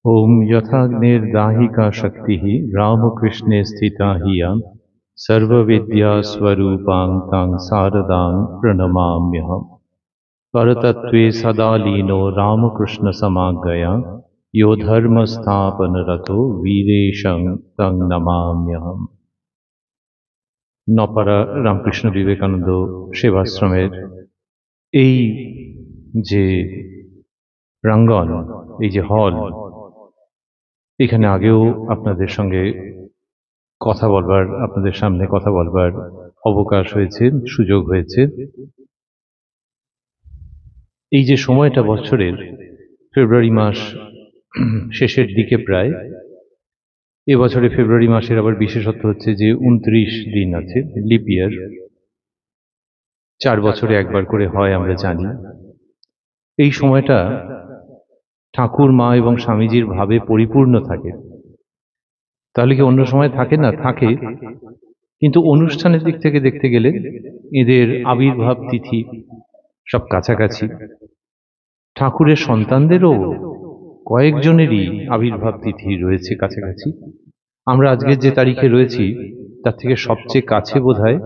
ओम यथाग्निर्दाहिका शक्तिः रामकृष्णे स्थिता हिया सर्वविद्यास्वरूपां तां शारदां प्रणमाम्यहम्। परतत्त्वे सदा लीनो रामकृष्णसमाज्ञया यो धर्मस्थापनरतो वीरेशं तं नमाम्यहम्। নপাড়া রামকৃষ্ণ বিবেকানন্দ সেবাশ্রমের এই যে প্রাঙ্গণ, এই যে হল, এখানে আগেও আপনাদের সঙ্গে কথা বলবার, আপনাদের সামনে কথা বলবার অবকাশ হয়েছে, সুযোগ হয়েছে। এই যে সময়টা বছরের ফেব্রুয়ারি মাস শেষের দিকে প্রায়, এবছরে ফেব্রুয়ারি মাসের আবার বিশেষত্ব হচ্ছে যে 29 দিন আছে, লিপ ইয়ার, 4 বছরে একবার করে হয় আমরা জানি। এই সময়টা ঠাকুর মা এবং স্বামীজির ভাবে পরিপূর্ণ থাকে। তাহলে কি অন্য সময় থাকে না? থাকে, কিন্তু অনুষ্ঠানের দিক থেকে দেখতে গেলে এদের আবির্ভাব তিথি সব কাছাকাছি। ঠাকুরের সন্তানদেরও কয়েকজনেরই আবির্ভাব তিথি রয়েছে কাছাকাছি। আমরা আজকের যে তারিখে রয়েছি তার থেকে সবচেয়ে কাছে বোধহয়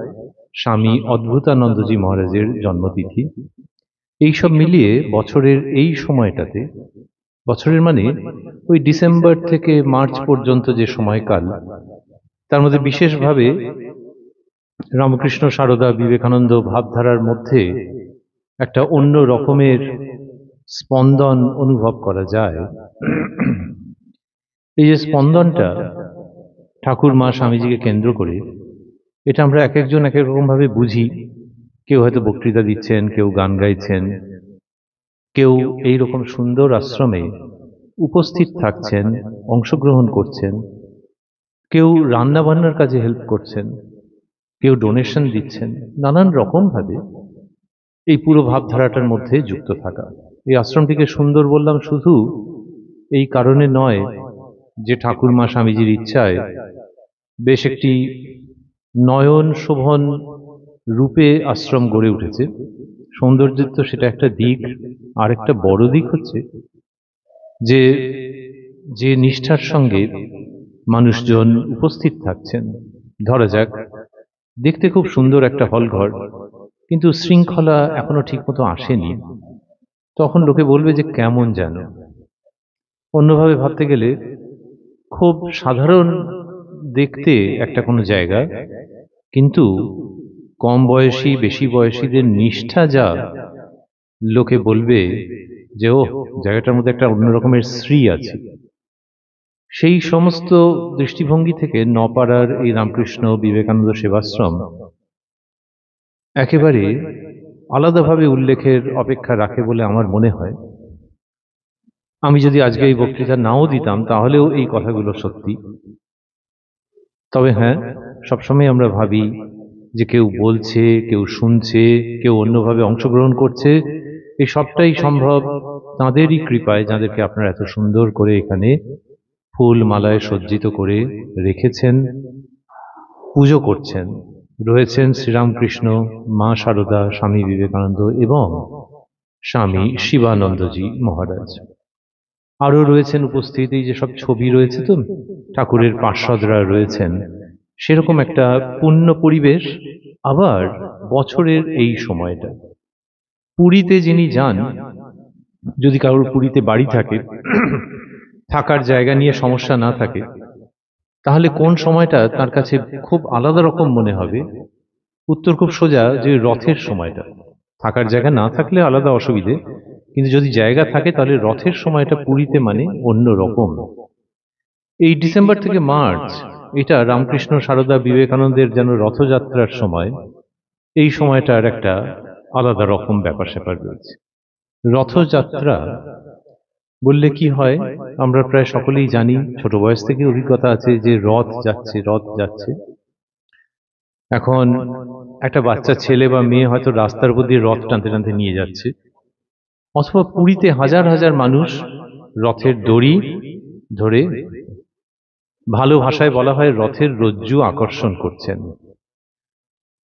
স্বামী অদ্ভুতানন্দজি মহারাজের জন্মতিথি। এইসব মিলিয়ে বছরের এই সময়টাতে, বছরের মানে ওই ডিসেম্বর থেকে মার্চ পর্যন্ত যে সময়কাল, তার মধ্যে বিশেষভাবে রামকৃষ্ণ সারদা বিবেকানন্দ ভাবধারার মধ্যে একটা অন্য রকমের স্পন্দন অনুভব করা যায়। এই যে স্পন্দনটা ঠাকুর মা স্বামীজিকে কেন্দ্র করে, এটা আমরা এক একজন এক এক রকম ভাবে বুঝি। কেউ হয়তো বক্তৃতা দিচ্ছেন, কেউ গান গাইছেন, কেউ এইরকম সুন্দর আশ্রমে উপস্থিত থাকছেন, অংশগ্রহণ করছেন, কেউ রান্না বান্নার কাজে হেল্প করছেন, কেউ ডোনেশন দিচ্ছেন, নানান রকম ভাবে এই পুরো ভাবধারাটার মধ্যে যুক্ত থাকা। এই আশ্রমটিকে সুন্দর বললাম শুধু এই কারণে নয় যে ঠাকুর মা স্বামীজির ইচ্ছায় বেশ একটি নয়ন শোভন রূপে আশ্রম গড়ে উঠেছে। সৌন্দর্যের তো সেটা একটা দিক, আর একটা বড় দিক হচ্ছে যে যে নিষ্ঠার সঙ্গে মানুষজন উপস্থিত থাকছেন। ধরা যাক, দেখতে খুব সুন্দর একটা হল ঘর, কিন্তু শৃঙ্খলা এখনো ঠিকমতো আসেনি, তখন লোকে বলবে যে কেমন যেন। অন্যভাবে ভাবতে গেলে খুব সাধারণ দেখতে একটা কোনো জায়গা, কিন্তু কম বয়সী বেশি বয়সীদের নিষ্ঠা যা, লোকে বলবে যে ও, জায়গাটার মধ্যে একটা অন্য রকমের শ্রী আছে। সেই সমস্ত দৃষ্টিভঙ্গি থেকে নপাড়ার এই রামকৃষ্ণ বিবেকানন্দ সেবাশ্রম একেবারে আলাদাভাবে উল্লেখের অপেক্ষা রাখে বলে আমার মনে হয়। আমি যদি আজকে এই বক্তৃতা নাও দিতাম তাহলেও এই কথাগুলো সত্যি। তবে হ্যাঁ, সবসময় আমরা ভাবি যে কেউ বলছে, কেউ শুনছে, কেউ অন্যভাবে অংশগ্রহণ করছে, এই সবটাই সম্ভব তাঁদেরই কৃপায়, যাদেরকে আপনারা এত সুন্দর করে এখানে ফুল মালায় সজ্জিত করে রেখেছেন, পুজো করছেন। রয়েছেন শ্রীরামকৃষ্ণ, মা শারদা, স্বামী বিবেকানন্দ এবং স্বামী শিবানন্দজি মহারাজ। আরো রয়েছেন উপস্থিত, এই যে সব ছবি রয়েছে তো, ঠাকুরের পার্ষদরা রয়েছেন। সেরকম একটা পূর্ণ পরিবেশ। আবার বছরের এই সময়টা, পুরীতে যিনি যান, যদি কারোর পুরীতে বাড়ি থাকে, থাকার জায়গা নিয়ে সমস্যা না থাকে, তাহলে কোন সময়টা তার কাছে খুব আলাদা রকম মনে হবে? উত্তর খুব সোজা, যে রথের সময়টা। থাকার জায়গা না থাকলে আলাদা অসুবিধে, কিন্তু যদি জায়গা থাকে তাহলে রথের সময়টা পুরীতে মানে অন্য রকম। এই ডিসেম্বর থেকে মার্চ, এটা রামকৃষ্ণ সারদা বিবেকানন্দের যেন রথযাত্রার সময়। এই সময়টার একটা আলাদা রকম ব্যাপার স্যাপার রয়েছে। রথযাত্রা বললে কি হয়, আমরা প্রায় সকলেই জানি, ছোট বয়স থেকে অভিজ্ঞতা আছে যে রথ যাচ্ছে, রথ যাচ্ছে। এখন একটা বাচ্চা ছেলে বা মেয়ে হয়তো রাস্তার উপর দিয়ে রথ টানতে টানতে নিয়ে যাচ্ছে, অথবা পুরীতে হাজার হাজার মানুষ রথের দড়ি ধরে, ভালো ভাষায় বলা হয় রথের রজ্জু আকর্ষণ করছেন।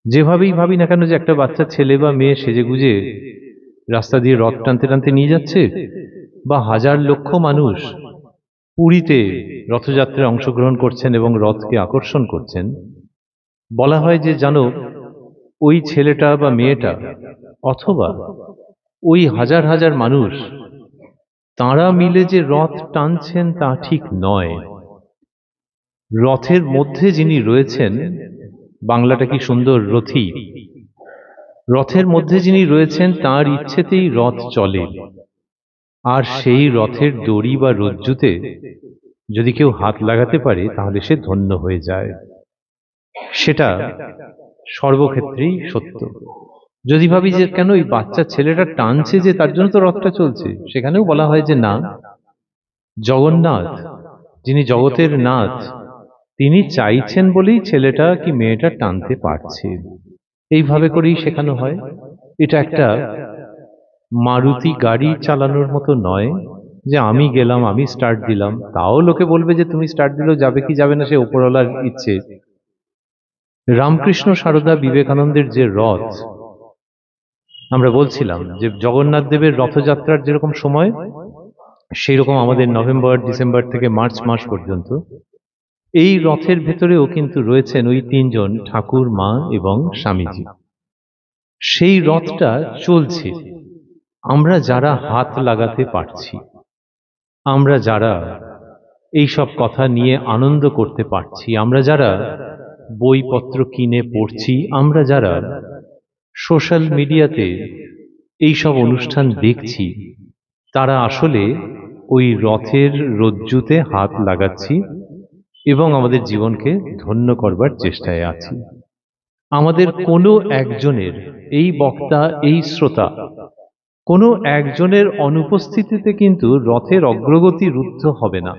যেভাবেই ভাবি না কেন যে একটা বাচ্চা ছেলে বা মেয়ে সেজেগুজে রাস্তা দিয়ে রথ টানতে টানতে নিয়ে যাচ্ছে, বা হাজার লক্ষ মানুষ পুরীতে রথযাত্রায় অংশগ্রহণ করছেন এবং রথকে আকর্ষণ করছেন, বলা হয় যে জানো, ওই ছেলেটা বা মেয়েটা অথবা ওই হাজার হাজার মানুষ, তাঁরা মিলে যে রথ টানছেন তা ঠিক নয়। রথের মধ্যে যিনি রয়েছেন, বাংলাটা কি সুন্দর, রথী, রথের মধ্যে যিনি রয়েছেন তার ইচ্ছেতেই রথ চলে। আর সেই রথের দড়ি বা রজ্জুতে যদি কেউ হাত লাগাতে পারে তাহলে সে ধন্য হয়ে যায়। সেটা সর্বক্ষেত্রেই সত্য। যদি ভাবি যে কেন ওই বাচ্চা ছেলেটা টানছে যে তার জন্য তো রথটা চলছে, সেখানেও বলা হয় যে না, জগন্নাথ যিনি জগতের নাথ, তিনি চাইছেন বলেই ছেলেটা কি মেয়েটা টানতে পারছে। এইভাবে করেই শেখানো হয়। এটা একটা মারুতি গাড়ি চালানোর মতো নয় যে আমি গেলাম, আমি স্টার্ট দিলাম, তাও লোকে বলবে যে তুমি স্টার্ট দিলেও যাবে কি যাবে না সে উপরওয়ালার ইচ্ছে। রামকৃষ্ণ সারদা বিবেকানন্দের যে রথ, আমরা বলছিলাম যে জগন্নাথ দেবের রথযাত্রার যেরকম সময়, সেই রকম আমাদের নভেম্বর ডিসেম্বর থেকে মার্চ মাস পর্যন্ত এই রথের ভেতরেও কিন্তু রয়েছেন ওই তিনজন, ঠাকুর, মা এবং স্বামীজি। সেই রথটা চলছে। আমরা যারা হাত লাগাতে পারছি, আমরা যারা এই সব কথা নিয়ে আনন্দ করতে পারছি, আমরা যারা বইপত্র কিনে পড়ছি, আমরা যারা সোশ্যাল মিডিয়াতে এই সব অনুষ্ঠান দেখছি, তারা আসলে ওই রথের রজ্জুতে হাত লাগাচ্ছি এবং আমাদের জীবনকে ধন্য করবার চেষ্টায় আছি। আমাদের কোনো একজনের, এই বক্তা, এই শ্রোতা, কোনো একজনের অনুপস্থিতিতে কিন্তু রথের অগ্রগতি রুদ্ধ হবে না।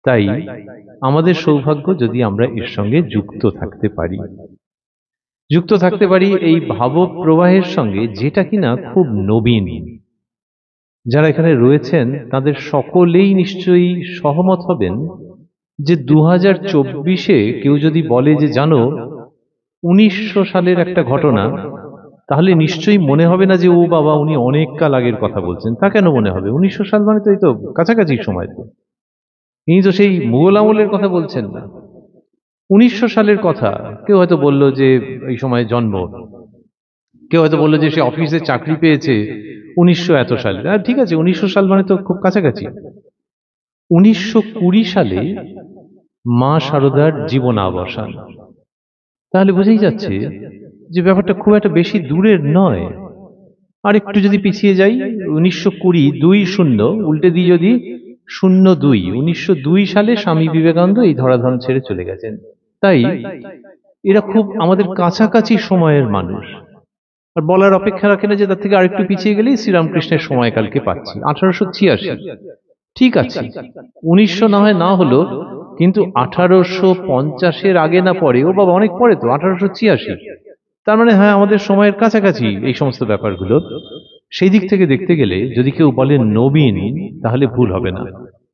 তাই আমাদের সৌভাগ্য যদি আমরা এর সঙ্গে যুক্ত থাকতে পারি, যুক্ত থাকতে পারি এই ভাবপ্রবাহের সঙ্গে, যেটা কিনা খুব নবীন। যারা এখানে রয়েছেন তাদের সকলেই নিশ্চয়ই সহমত হবেন যে 2024-এ কেউ যদি বলে যে জানো 1900 সালের একটা ঘটনা, তাহলে নিশ্চয়ই মনে হবে না যে ও বাবা উনি অনেক কাল আগের কথা বলছেন। তা কেন মনে হবে? 1900 সাল মানে তো এই তো কাছাকাছি সময়। তো ইনি তো সেই মুঘল আমলের কথা বলছেন না। 1900 সালের কথা কেউ হয়তো বলল যে এই সময় জন্ম, কেউ হয়তো বললো যে সে অফিসে চাকরি পেয়েছে 1900 এত সালে। ঠিক আছে, 1900 সাল মানে তো খুব কাছাকাছি। 1920 সালে মা শারদার জীবনাবসান। তাহলে বুঝেই যাচ্ছে যে ব্যাপারটা খুব একটা বেশি দূরের নয়। আর একটু যদি পিছিয়ে যাই, 1920, 20 উল্টে দিই যদি 02, 1902 সালে স্বামী বিবেকানন্দ এই ধরাধাম ছেড়ে চলে গেছেন। তাই এরা খুব আমাদের কাছাকাছি সময়ের মানুষ। আর বলার অপেক্ষা রাখে না যে তার থেকে আরেকটু পিছিয়ে গেলেই শ্রীরামকৃষ্ণের সময়কালকে পাচ্ছি, 1886। ঠিক আছে, 1900 না হয় না হলো, কিন্তু 1850-এর আগে না পরে, ও বাবা অনেক পরে তো, 1886। তার মানে হ্যাঁ, আমাদের সময়ের কাছাকাছি এই সমস্ত ব্যাপারগুলো। সেই দিক থেকে দেখতে গেলে যদি কেউ বলে নবীন, তাহলে ভুল হবে না।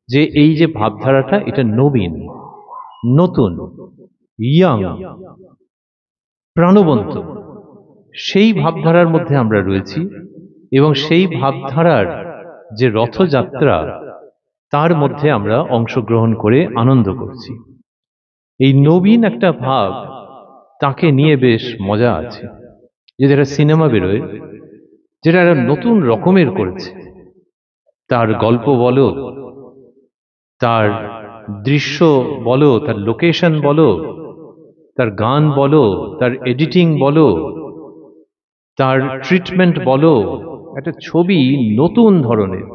যে এই যে ভাবধারাটা, এটা নবীন, নতুন, ইয়াং, প্রাণবন্ত, সেই ভাবধারার মধ্যে আমরা রয়েছি। এবং সেই ভাবধারার যে রথযাত্রা, তার মধ্যে আমরা অংশগ্রহণ করে আনন্দ করছি। এই নবীন একটা ভাব, তাকে নিয়ে বেশ মজা আছে। যদি একটা সিনেমা বেরোয় যেটা একটা নতুন রকমের করেছে, তার গল্প বলো, তার দৃশ্য বলো, তার লোকেশন বলো, তার গান বলো, তার এডিটিং বলো, তার ট্রিটমেন্ট বলো, একটা ছবি নতুন ধরনের,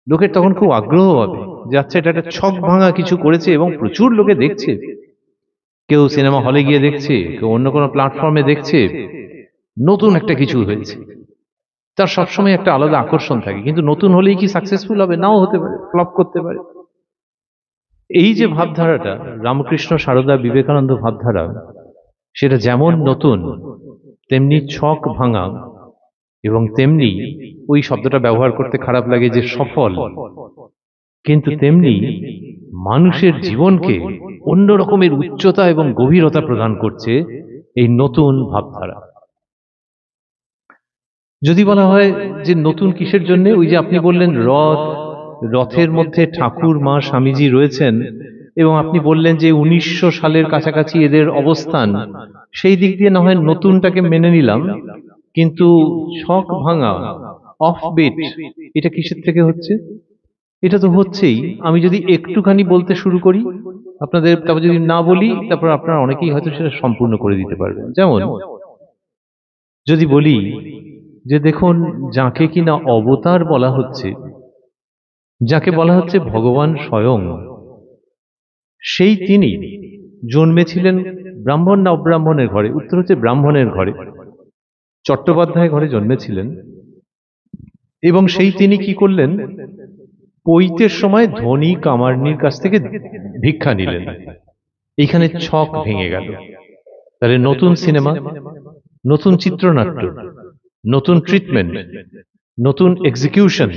লোকের তখন খুব আগ্রহ হবে যে আচ্ছা, এটা একটা ছক ভাঙা কিছু করেছে এবং প্রচুর লোকে দেখছে। কেউ সিনেমা হলে গিয়ে দেখছে, কেউ অন্য কোনো প্ল্যাটফর্মে দেখছে, নতুন একটা কিছু হয়েছে। তার সবসময় একটা আলাদা আকর্ষণ থাকে। কিন্তু নতুন হলেই কি সাকসেসফুল হবে? নাও হতে পারে, ফ্লপ করতে পারে। এই যে ভাবধারাটা, রামকৃষ্ণ সারদা বিবেকানন্দ ভাবধারা, সেটা যেমন নতুন, তেমনি ছক ভাঙা, এবং তেমনি, ওই শব্দটা ব্যবহার করতে খারাপ লাগে যে সফল, কিন্তু তেমনি মানুষের জীবনকে অন্য রকমের উচ্চতা এবং গভীরতা প্রদান করছে এই নতুন ভাবধারা। যদি বলা হয় যে নতুন কিসের জন্য, ওই যে আপনি বললেন রথ, রথের মধ্যে ঠাকুর মা স্বামীজি রয়েছেন, এবং আপনি বললেন যে 1900 সালের কাছাকাছি এদের অবস্থান, সেই দিক দিয়ে না হয় নতুনটাকে মেনে নিলাম, কিন্তু ছক ভাঙা, অফবিট, এটা কিসের থেকে হচ্ছে? এটা তো হচ্ছেই। আমি যদি একটুখানি বলতে শুরু করি আপনাদের, তারপর যদি না বলি তারপর আপনারা অনেকেই হয়তো সেটা সম্পূর্ণ করে দিতে পারবেন। যেমন যদি বলি যে দেখুন, যাকে কিনা অবতার বলা হচ্ছে, যাকে বলা হচ্ছে ভগবান স্বয়ং, সেই তিনি জন্মেছিলেন ব্রাহ্মণ না অব্রাহ্মণের ঘরে? উত্তর হচ্ছে ব্রাহ্মণের ঘরে, চট্টোপাধ্যায় ঘরে জন্মেছিলেন। এবং সেই তিনি কি করলেন? পৈতের সময় ধনী কামার্নির কাছ থেকে ভিক্ষা নিলেন। এইখানে ছক ভেঙে গেল। তাহলে নতুন সিনেমা, নতুন চিত্রনাট্য, নতুন ট্রিটমেন্ট, নতুন এক্সিকিউশন,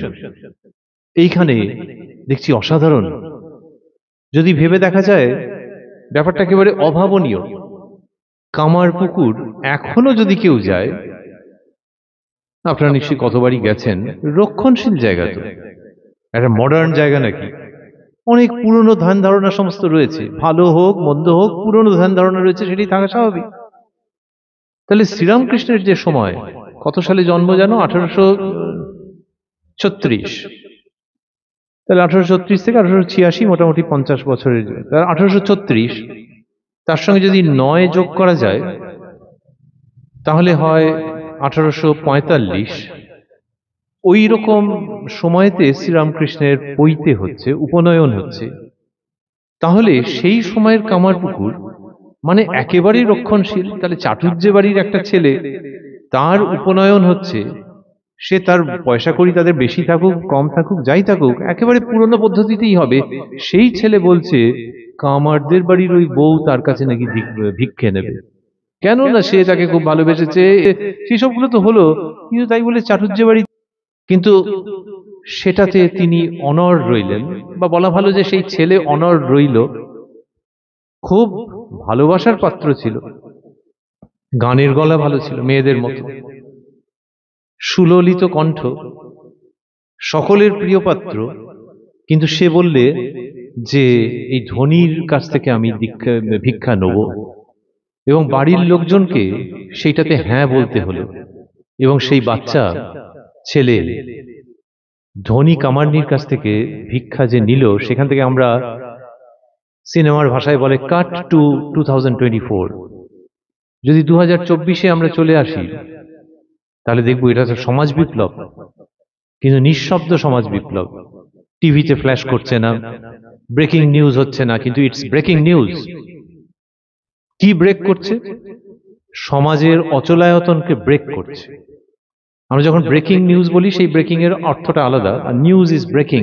এইখানে দেখছি অসাধারণ। যদি ভেবে দেখা যায় ব্যাপারটা একেবারে অভাবনীয়। কামারপুকুর এখনো যদি কেউ যায়, আপনারা নিশ্চয়ই কতবারই গেছেন, রক্ষণশীল জায়গা তো, একটা মডার্ন জায়গা নাকি? অনেক পুরনো ধ্যান ধারণা সমস্ত রয়েছে, ভালো হোক মন্দ হোক, পুরনো ধ্যান ধারণা রয়েছে, সেটি থাকা স্বাভাবিক। তাহলে শ্রীরামকৃষ্ণের যে সময়, কত সালে জন্ম জানো? 1836। তাহলে 1836 থেকে 1886, মোটামুটি 50 বছরের। 1836, তার সঙ্গে যদি 9 যোগ করা যায় তাহলে হয় 1845। ওই রকম সময়তে শ্রীরামকৃষ্ণের পৈতে হচ্ছে, উপনয়ন হচ্ছে। তাহলে সেই সময়ের কামারপুকুর মানে একেবারেই রক্ষণশীল। তাহলে চাটুর্যে বাড়ির একটা ছেলে, তার উপনয়ন হচ্ছে, সে তার পয়সা কড়ি তাদের বেশি থাকুক কম থাকুক যাই থাকুক, একেবারে পুরনো পদ্ধতিতেই হবে। সেই ছেলে বলছে কামারদের বাড়ির ওই বউ তার কাছে নাকি ভিক্ষে নেবে, কেন না সে তাকে খুব ভালোবেসেছে, সেসবগুলো তো হলো, কিন্তু তাই বলে চাটুর্যে বাড়ি। কিন্তু সেটাতে তিনি অনড় রইলেন, বা বলা ভালো যে সেই ছেলে অনড় রইল। খুব ভালোবাসার পাত্র ছিল, গানের গলা ভালো ছিল মেয়েদের মতো, সুললিত কণ্ঠ, সকলের প্রিয় পাত্র। কিন্তু সে বললে যে এই ধনীর কাছ থেকে আমি ভিক্ষা নেব, এবং বাড়ির লোকজনকে সেইটাতে হ্যাঁ বলতে হলো। এবং সেই বাচ্চা ছেলে ধনী কামার্নির কাছ থেকে ভিক্ষা যে নিল, সেখান থেকে আমরা সিনেমার ভাষায় বলে কাট টু 2024। যদি 2024-এ আমরা চলে আসি তাহলে দেখবো এটা তো সমাজ বিপ্লব, কিন্তু নিঃশব্দ সমাজ বিপ্লব। টিভিতে ফ্ল্যাশ করছে না, ব্রেকিং নিউজ হচ্ছে না, কিন্তু ইটস ব্রেকিং নিউজ। কি ব্রেক করছে? সমাজের অচলায়তনকে ব্রেক করছে। আমরা যখন ব্রেকিং নিউজ বলি, সেই ব্রেকিং এর অর্থটা আলাদা, আর নিউজ ইজ ব্রেকিং,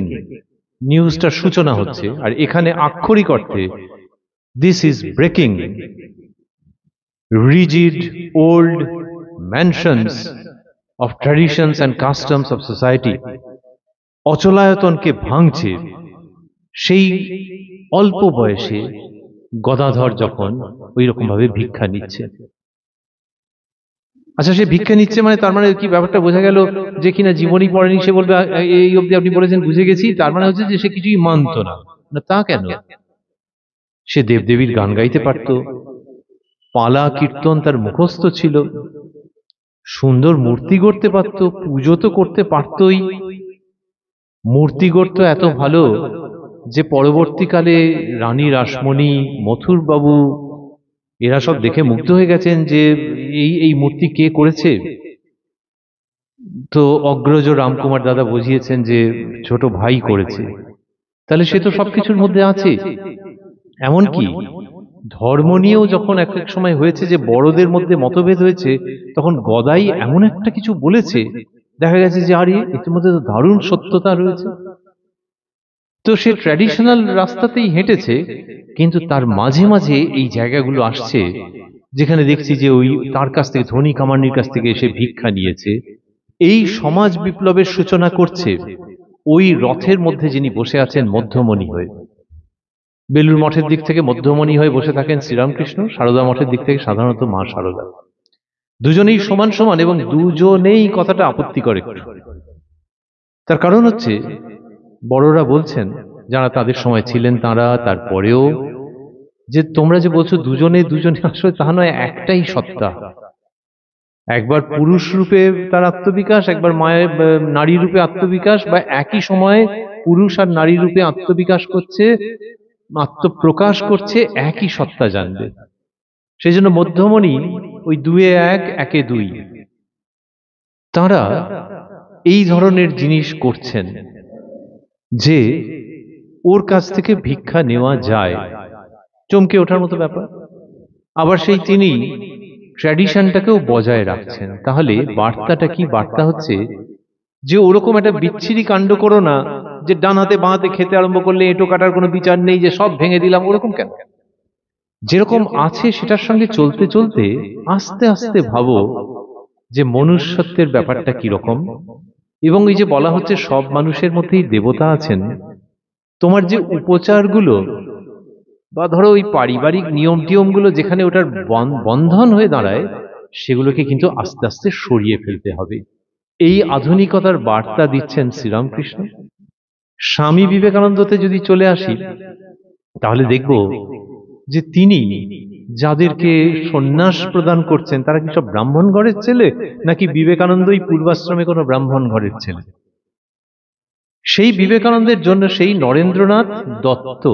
নিউজটার সূচনা হচ্ছে। আর এখানে আক্ষরিক অর্থে this is breaking rigid old mansions of traditions and customs of society। অচলায়তনকে ভাঙছে। সেই অল্প বয়সে গদাধর যখন ওই রকম ভাবে ভিক্ষা নিচ্ছে। আচ্ছা, সে ভিক্ষা নিচ্ছে মানে তার মানে কি ব্যাপারটা বোঝা গেল যে কিনা জীবনী পড়েনি, সে বলবে এই অবধি আপনি বলেছেন বুঝে গেছি, তার মানে হচ্ছে যে সে কিছুই মানত না? তা কেন? সে দেবদেবীর গান গাইতে পারত, পালা কীর্তন তার মুখস্থ ছিল, সুন্দর মূর্তি গড়তে পারত, পুজো তো করতে পারতই। মূর্তি গড়ত এত ভালো যে পরবর্তীকালে রানী রাসমণি, মথুর বাবু, এরা সব দেখে মুগ্ধ হয়ে গেছেন যে এই মূর্তি কে করেছে। তো অগ্রজ রামকুমার দাদা বুঝিয়েছেন যে ছোট ভাই করেছে। তাহলে সে তো সবকিছুর মধ্যে আছে। এমনকি ধর্ম নিয়েও যখন এক এক সময় হয়েছে যে বড়দের মধ্যে মতভেদ হয়েছে, তখন গদাই এমন একটা কিছু বলেছে, দেখা গেছে যে আরে এর মধ্যে তো দারুণ সত্যতা রয়েছে। তো সে ট্র্যাডিশনাল রাস্তাতেই হেঁটেছে, কিন্তু তার মাঝে মাঝে এই জায়গাগুলো আসছে যেখানে দেখছি যে ওই তার কাছ থেকে, ধনী কামার্নির কাছ থেকে এসে ভিক্ষা নিয়েছে। এই সমাজ বিপ্লবের সূচনা করছে ওই রথের মধ্যে যিনি বসে আছেন মধ্যমণি হয়ে। বেলুর মঠের দিক থেকে মধ্যমণি হয়ে বসে থাকেন শ্রীরামকৃষ্ণ, সারদা মঠের দিক থেকে সাধারণত মা সারদা। দুজনেই সমান সমান, এবং দুজনেই কথাটা আপত্তি করে। তার কারণ হচ্ছে বড়রা বলছেন, যারা তাদের সময় ছিলেন তারা, তারপরেও, যে তোমরা যে বলছো দুজনে দুজনে, আসলে তা নয়, একটাই সত্তা। একবার পুরুষ রূপে তার আত্মবিকাশ, একবার মায়ের নারী রূপে আত্মবিকাশ, বা একই সময়ে পুরুষ আর নারী রূপে আত্মবিকাশ করছে, আত্মপ্রকাশ করছে, একই সত্তা জানবে। সেই জন্য মধ্যমণি ওই দুয়ে এক, একে দুই, তারা এই ধরনের জিনিস করছেন যে ওর কাছ থেকে ভিক্ষা নেওয়া যায়, চমকে ওঠার মতো ব্যাপার। আবার সেই তিনি ট্র্যাডিশনটাকেও বজায় রাখছেন। তাহলে বার্তাটা কি? বার্তা হচ্ছে যে ওরকম একটা বিচ্ছিরি কাণ্ড করো না, যে ডান হাতে বাঁ হাতে খেতে আরম্ভ করলে এঁটো কাটার কোনো বিচার নেই, যে সব ভেঙে দিলাম, ওরকম কেন? যেরকম আছে সেটার সঙ্গে চলতে চলতে আস্তে আস্তে ভাবো যে মনুষ্যত্বের ব্যাপারটা কিরকম। এবং এই যে বলা হচ্ছে সব মানুষের মধ্যেই দেবতা আছেন, তোমার যে উপচারগুলো বা ধরো ওই পারিবারিক নিয়ম টিয়মগুলো যেখানে ওটার বন্ধন হয়ে দাঁড়ায়, সেগুলোকে কিন্তু আস্তে আস্তে সরিয়ে ফেলতে হবে। এই আধুনিকতার বার্তা দিচ্ছেন শ্রীরামকৃষ্ণ। স্বামী বিবেকানন্দতে যদি চলে আসি, তাহলে দেখব যে তিনি যাদেরকে সন্ন্যাস প্রদান করছেন, তারা কি সব ব্রাহ্মণ ঘরের ছেলে, নাকি বিবেকানন্দই পূর্বাশ্রমে কোনো ব্রাহ্মণ ঘরের ছেলে? সেই বিবেকানন্দের জন্য, সেই নরেন্দ্রনাথ দত্ত,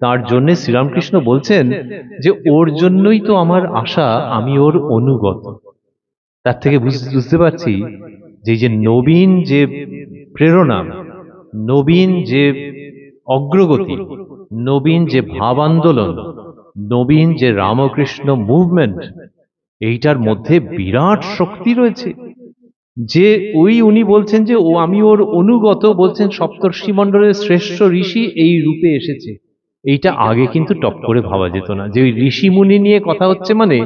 তার জন্য শ্রীরামকৃষ্ণ বলছেন যে ওর জন্যই তো আমার আশা, আমি ওর অনুগত। তার থেকে বুঝতে পারছি যে এই যে নবীন যে প্রেরণা, নবীন যে অগ্রগতি, নবীন যে ভাব আন্দোলন, নবীন যে রামকৃষ্ণ মুভমেন্ট, এইটার মধ্যে বিরাট শক্তি রয়েছে। যে উনি বলছেন যে আমি ওর অনুগত, বলছেন সপ্তর্ষি মণ্ডলের শ্রেষ্ঠ ঋষি এই রূপে এসেছে। এইটা আগে কিন্তু টপ করে ভাবা যেত না, যে ওই ঋষি মুনি নিয়ে কথা হচ্ছে, মানে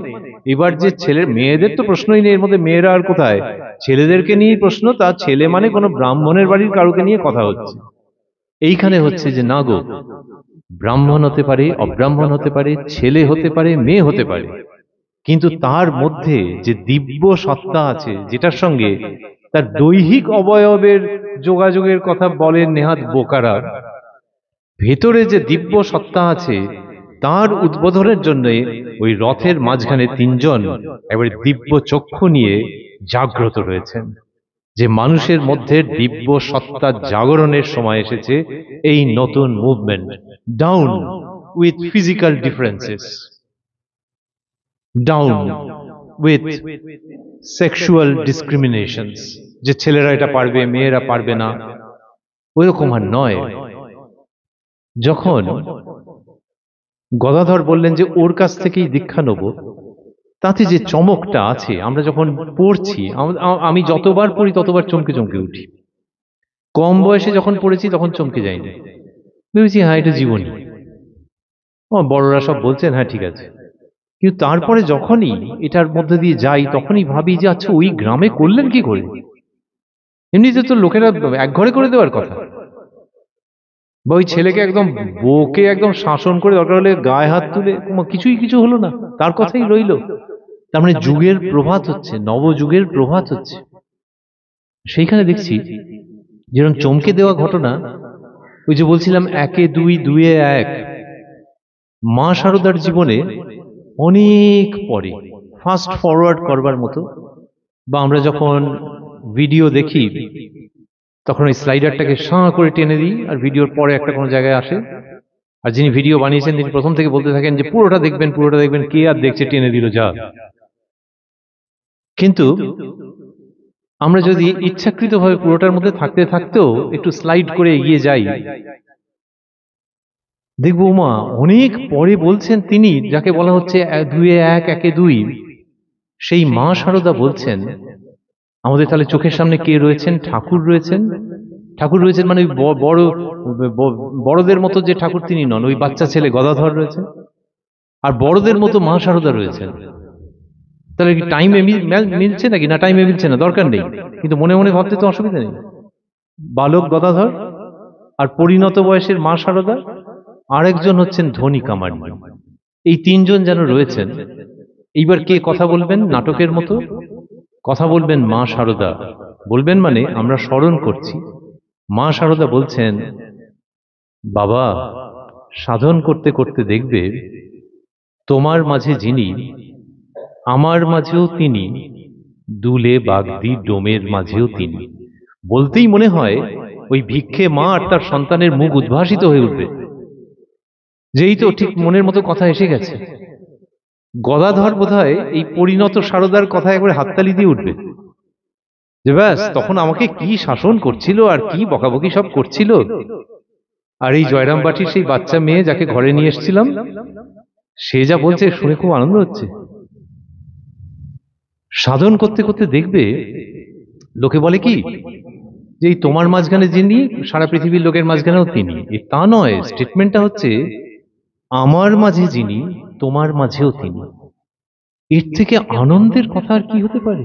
এবার যে ছেলের মেয়েদের তো প্রশ্নই নেই, এর মধ্যে মেয়েরা আর কোথায়, ছেলেদেরকে নিয়ে প্রশ্ন। তার ছেলে মানে কোনো ব্রাহ্মণের বাড়ির কারোকে নিয়ে কথা হচ্ছে। এইখানে হচ্ছে যে না গো, ব্রাহ্মণ হতে পারে, অব্রাহ্মণ হতে পারে, ছেলে হতে পারে, মেয়ে হতে পারে, কিন্তু তার মধ্যে যে দিব্য সত্তা আছে, যেটার সঙ্গে তার দৈহিক অবয়বের যোগাযোগের কথা বলেন নেহাত বোকারা, ভেতরে যে দিব্য সত্তা আছে, তার উদ্বোধনের জন্য ওই রথের মাঝখানে তিনজন এবারে দিব্য চক্ষু নিয়ে জাগ্রত রয়েছেন, যে মানুষের মধ্যে দিব্য সত্তা জাগরণের সময় এসেছে। এই নতুন movement, down with physical differences, down with sexual discriminations, যে ছেলেরা এটা পারবে, মেয়েরা পারবে না, ওইরকম আর নয়। যখন গদাধর বললেন যে ওর কাছ থেকেই দীক্ষা নেব, তাতে যে চমকটা আছে, আমরা যখন পড়ছি, আমি যতবার পড়ি ততবার চমকে চমকে উঠি। কম বয়সে যখন পড়েছি তখন চমকে যাইনি, ভেবেছি হ্যাঁ এটা জীবনী, বড়রা সব বলছেন, হ্যাঁ ঠিক আছে। কিন্তু তারপরে যখনই এটার মধ্যে দিয়ে যাই, তখনই ভাবি যে আচ্ছা ওই গ্রামে করলেন কি করে? এমনিতে তো লোকেরা এক ঘরে করে দেওয়ার কথা, বা ওই ছেলেকে একদম বউকে একদম শাসন করে, দরকার হলে গায়ে হাত তুলে, কিছু হলো না, তার কথাই রইল। তার মানে যুগের প্রভাত হচ্ছে, নবযুগের প্রভাত হচ্ছে। সেইখানে দেখছি যেরকম চমকে দেওয়া ঘটনা, ওই যে বলছিলাম একে দুই, দুয়ে এক, মা শারদার জীবনে অনেক পরে, ফাস্ট ফরওয়ার্ড করবার মতো, বা আমরা যখন ভিডিও দেখি তখন ওই স্লাইডারটাকে সাঁ করে টেনে দিই, আর ভিডিওর পরে একটা কোনো জায়গায় আসে, আর যিনি ভিডিও বানিয়েছেন তিনি প্রথম থেকে বলতে থাকেন যে পুরোটা দেখবেন, পুরোটা দেখবেন, কে আর দেখছে, টেনে দিল যা। কিন্তু আমরা যদি ইচ্ছাকৃতভাবে পুরোটার মধ্যে থাকতে থাকতেও একটু স্লাইড করে এগিয়ে যাই, দেখবো উমা অনেক পরে বলছেন তিনি, যাকে বলা হচ্ছে দুয়ে এক, একে দুই, সেই মা শারদা বলছেন আমাদের তাহলে চোখের সামনে কে রয়েছেন? ঠাকুর রয়েছেন। ঠাকুর রয়েছেন মানে ওই বড় বড়দের মতো যে ঠাকুর তিনি নন, ওই বাচ্চা ছেলে গদাধর রয়েছে, আর বড়দের মতো মা শারদা রয়েছেন। তাহলে কি টাইমে মিলছে নাকি? না, টাইমে মিলছে না, দরকার নেই, কিন্তু মনে মনে ভাবতে তো অসুবিধা নেই। বালক গদাধর আর পরিণত বয়সের মা শারদা, আরেকজন হচ্ছেন ধনী কামার্নি, এই তিনজন যেন রয়েছেন। এইবার কে কথা বলবেন? নাটকের মতো কথা বলবেন মা শারদা, বলবেন মানে আমরা স্মরণ করছি মা শারদা বলছেন, বাবা, সাধন করতে করতে দেখবে তোমার মাঝে যিনি, আমার মাঝেও তিনি, দুলে বাগদি ডোমের মাঝেও তিনি। বলতেই মনে হয় ওই ভিক্ষে মা আর তার সন্তানের মুখ উদ্ভাসিত হয়ে উঠবে, যেই তো ঠিক মনের মতো কথা এসে গেছে। গদাধর বোধহয় এই পরিণত শারদার কথা একবার হাততালি দিয়ে উঠবে, যে ব্যাস তখন আমাকে কি শাসন করছিল আর কি বকাবকি সব করছিল, আর এই জয়রাম বাটির সেই বাচ্চা মেয়ে যাকে ঘরে নিয়ে এসেছিলাম, সে যা বলছে শুনে খুব আনন্দ হচ্ছে। সাধন করতে করতে দেখবে লোকে বলে কি, যে এই তোমার মাঝখানে যিনি, সারা পৃথিবীর লোকের মাঝখানেও তিনি। তা নয়, স্টেটমেন্টটা হচ্ছে আমার মাঝে যিনি, তোমার মাঝেও তিনি। এর থেকে আনন্দের কথা আর কি হতে পারে?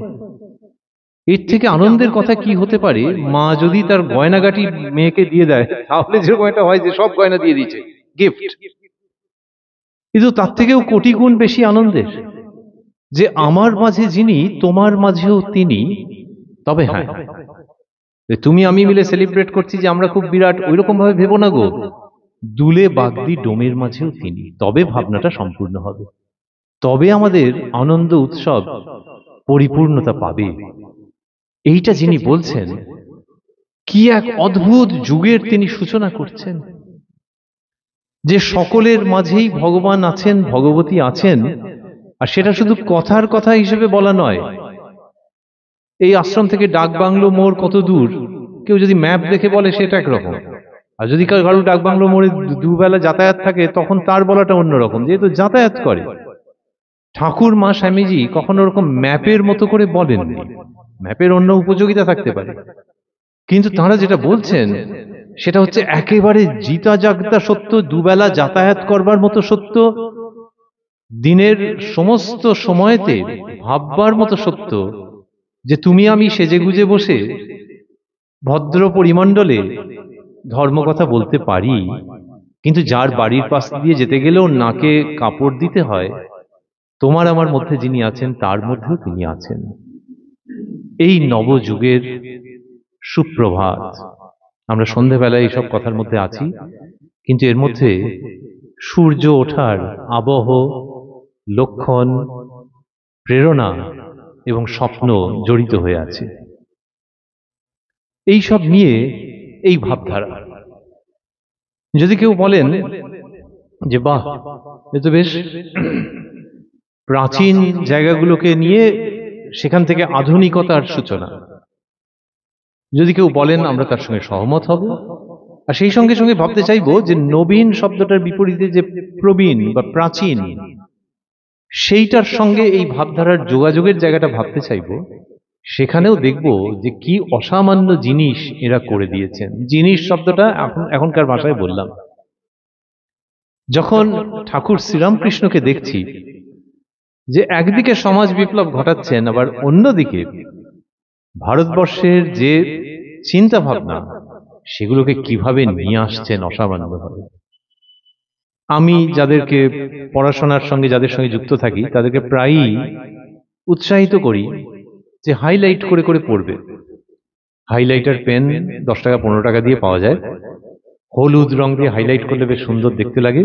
এর থেকে আনন্দের কথা কি হতে পারে? মা যদি তার গয়নাগাটি মেয়েকে দিয়ে দেয়, তাহলে যেরকম একটা হয় যে সব গয়না দিয়ে দিচ্ছে, গিফট। কিন্তু তার থেকেও কোটি গুণ বেশি আনন্দের যে আমার মাঝে যিনি, তোমার মাঝেও তিনি। তবে হ্যাঁ, তুমি আমি মিলে সেলিব্রেট করছি যে আমরা খুব বিরাট, ওইরকম ভাবে ভেবো না গো। দুলে বাগদি ডোমের মাঝেও তিনি, তবে ভাবনাটা সম্পূর্ণ হবে, তবে আমাদের আনন্দ উৎসব পরিপূর্ণতা পাবে। এইটা যিনি বলছেন, কি এক অদ্ভুত যুগের তিনি সূচনা করছেন, যে সকলের মাঝেই ভগবান আছেন, ভগবতী আছেন। আর সেটা শুধু কথার কথা হিসেবে বলা নয়। এই আশ্রম থেকে ডাক বাংলো মোড় কত দূর, কেউ যদি ম্যাপ দেখে বলে সেটা একরকম, আর যদি কারো ডাক বাংলো মোড়ে দুবেলা যাতায়াত থাকে তখন তার বলাটা অন্যরকম, যেহেতু যাতায়াত করে। ঠাকুর মা স্বামীজি কখনো ওরকম ম্যাপের মতো করে বলেননি, ম্যাপের অন্য উপযোগিতা থাকতে পারে, কিন্তু তাঁরা যেটা বলছেন সেটা হচ্ছে একেবারে জিতা জাগতা সত্য, দুবেলা যাতায়াত করবার মতো সত্য, দিনের সমস্ত সময়তে ভাববার মতো সত্য, যে তুমি আমি সেজেগুজে বসে ভদ্র পরিমণ্ডলে ধর্মকথা বলতে পারি, কিন্তু যার বাড়ির পাশ দিয়ে যেতে গেলেও নাকে কাপড় দিতে হয়, তোমার আমার মধ্যে যিনি আছেন তার মধ্যেও তিনি আছেন। এই নবযুগের সুপ্রভাত। আমরা সন্ধ্যাবেলায় এইসব কথার মধ্যে আছি, কিন্তু এর মধ্যে সূর্য ওঠার আবহ, লক্ষণ, প্রেরণা এবং স্বপ্ন জড়িত হয়ে আছে। এই সব নিয়ে এই ভাবধারা। যদি কেউ বলেন যে বাহ, এ তো বেশ প্রাচীন জায়গাগুলোকে নিয়ে সেখান থেকে আধুনিকতার সূচনা, যদি কেউ বলেন আমরা তার সঙ্গে সহমত হব। আর সেই সঙ্গে সঙ্গে ভাবতে চাইবো যে নবীন শব্দটার বিপরীতে যে প্রবীণ বা প্রাচীন, সেইটার সঙ্গে এই ভাবধারার যোগাযোগের জায়গাটা ভাবতে চাইবো। সেখানেও দেখব যে কি অসামান্য জিনিস এরা করে দিয়েছেন। জিনিস শব্দটা এখনকার ভাষায় বললাম। যখন ঠাকুর শ্রীরামকৃষ্ণকে দেখছি যে একদিকে সমাজ বিপ্লব ঘটাচ্ছেন, আবার অন্যদিকে ভারতবর্ষের যে চিন্তা ভাবনা সেগুলোকে কিভাবে নিয়ে আসছেন অসামান্যভাবে। আমি যাদেরকে পড়াশোনার সঙ্গে যাদের সঙ্গে যুক্ত থাকি তাদেরকে প্রায়ই উৎসাহিত করি যে হাইলাইট করে করে পড়বে। হাইলাইটার পেন 10 টাকা 15 টাকা দিয়ে পাওয়া যায়, হলুদ রং দিয়ে হাইলাইট করলে বেশ সুন্দর দেখতে লাগে।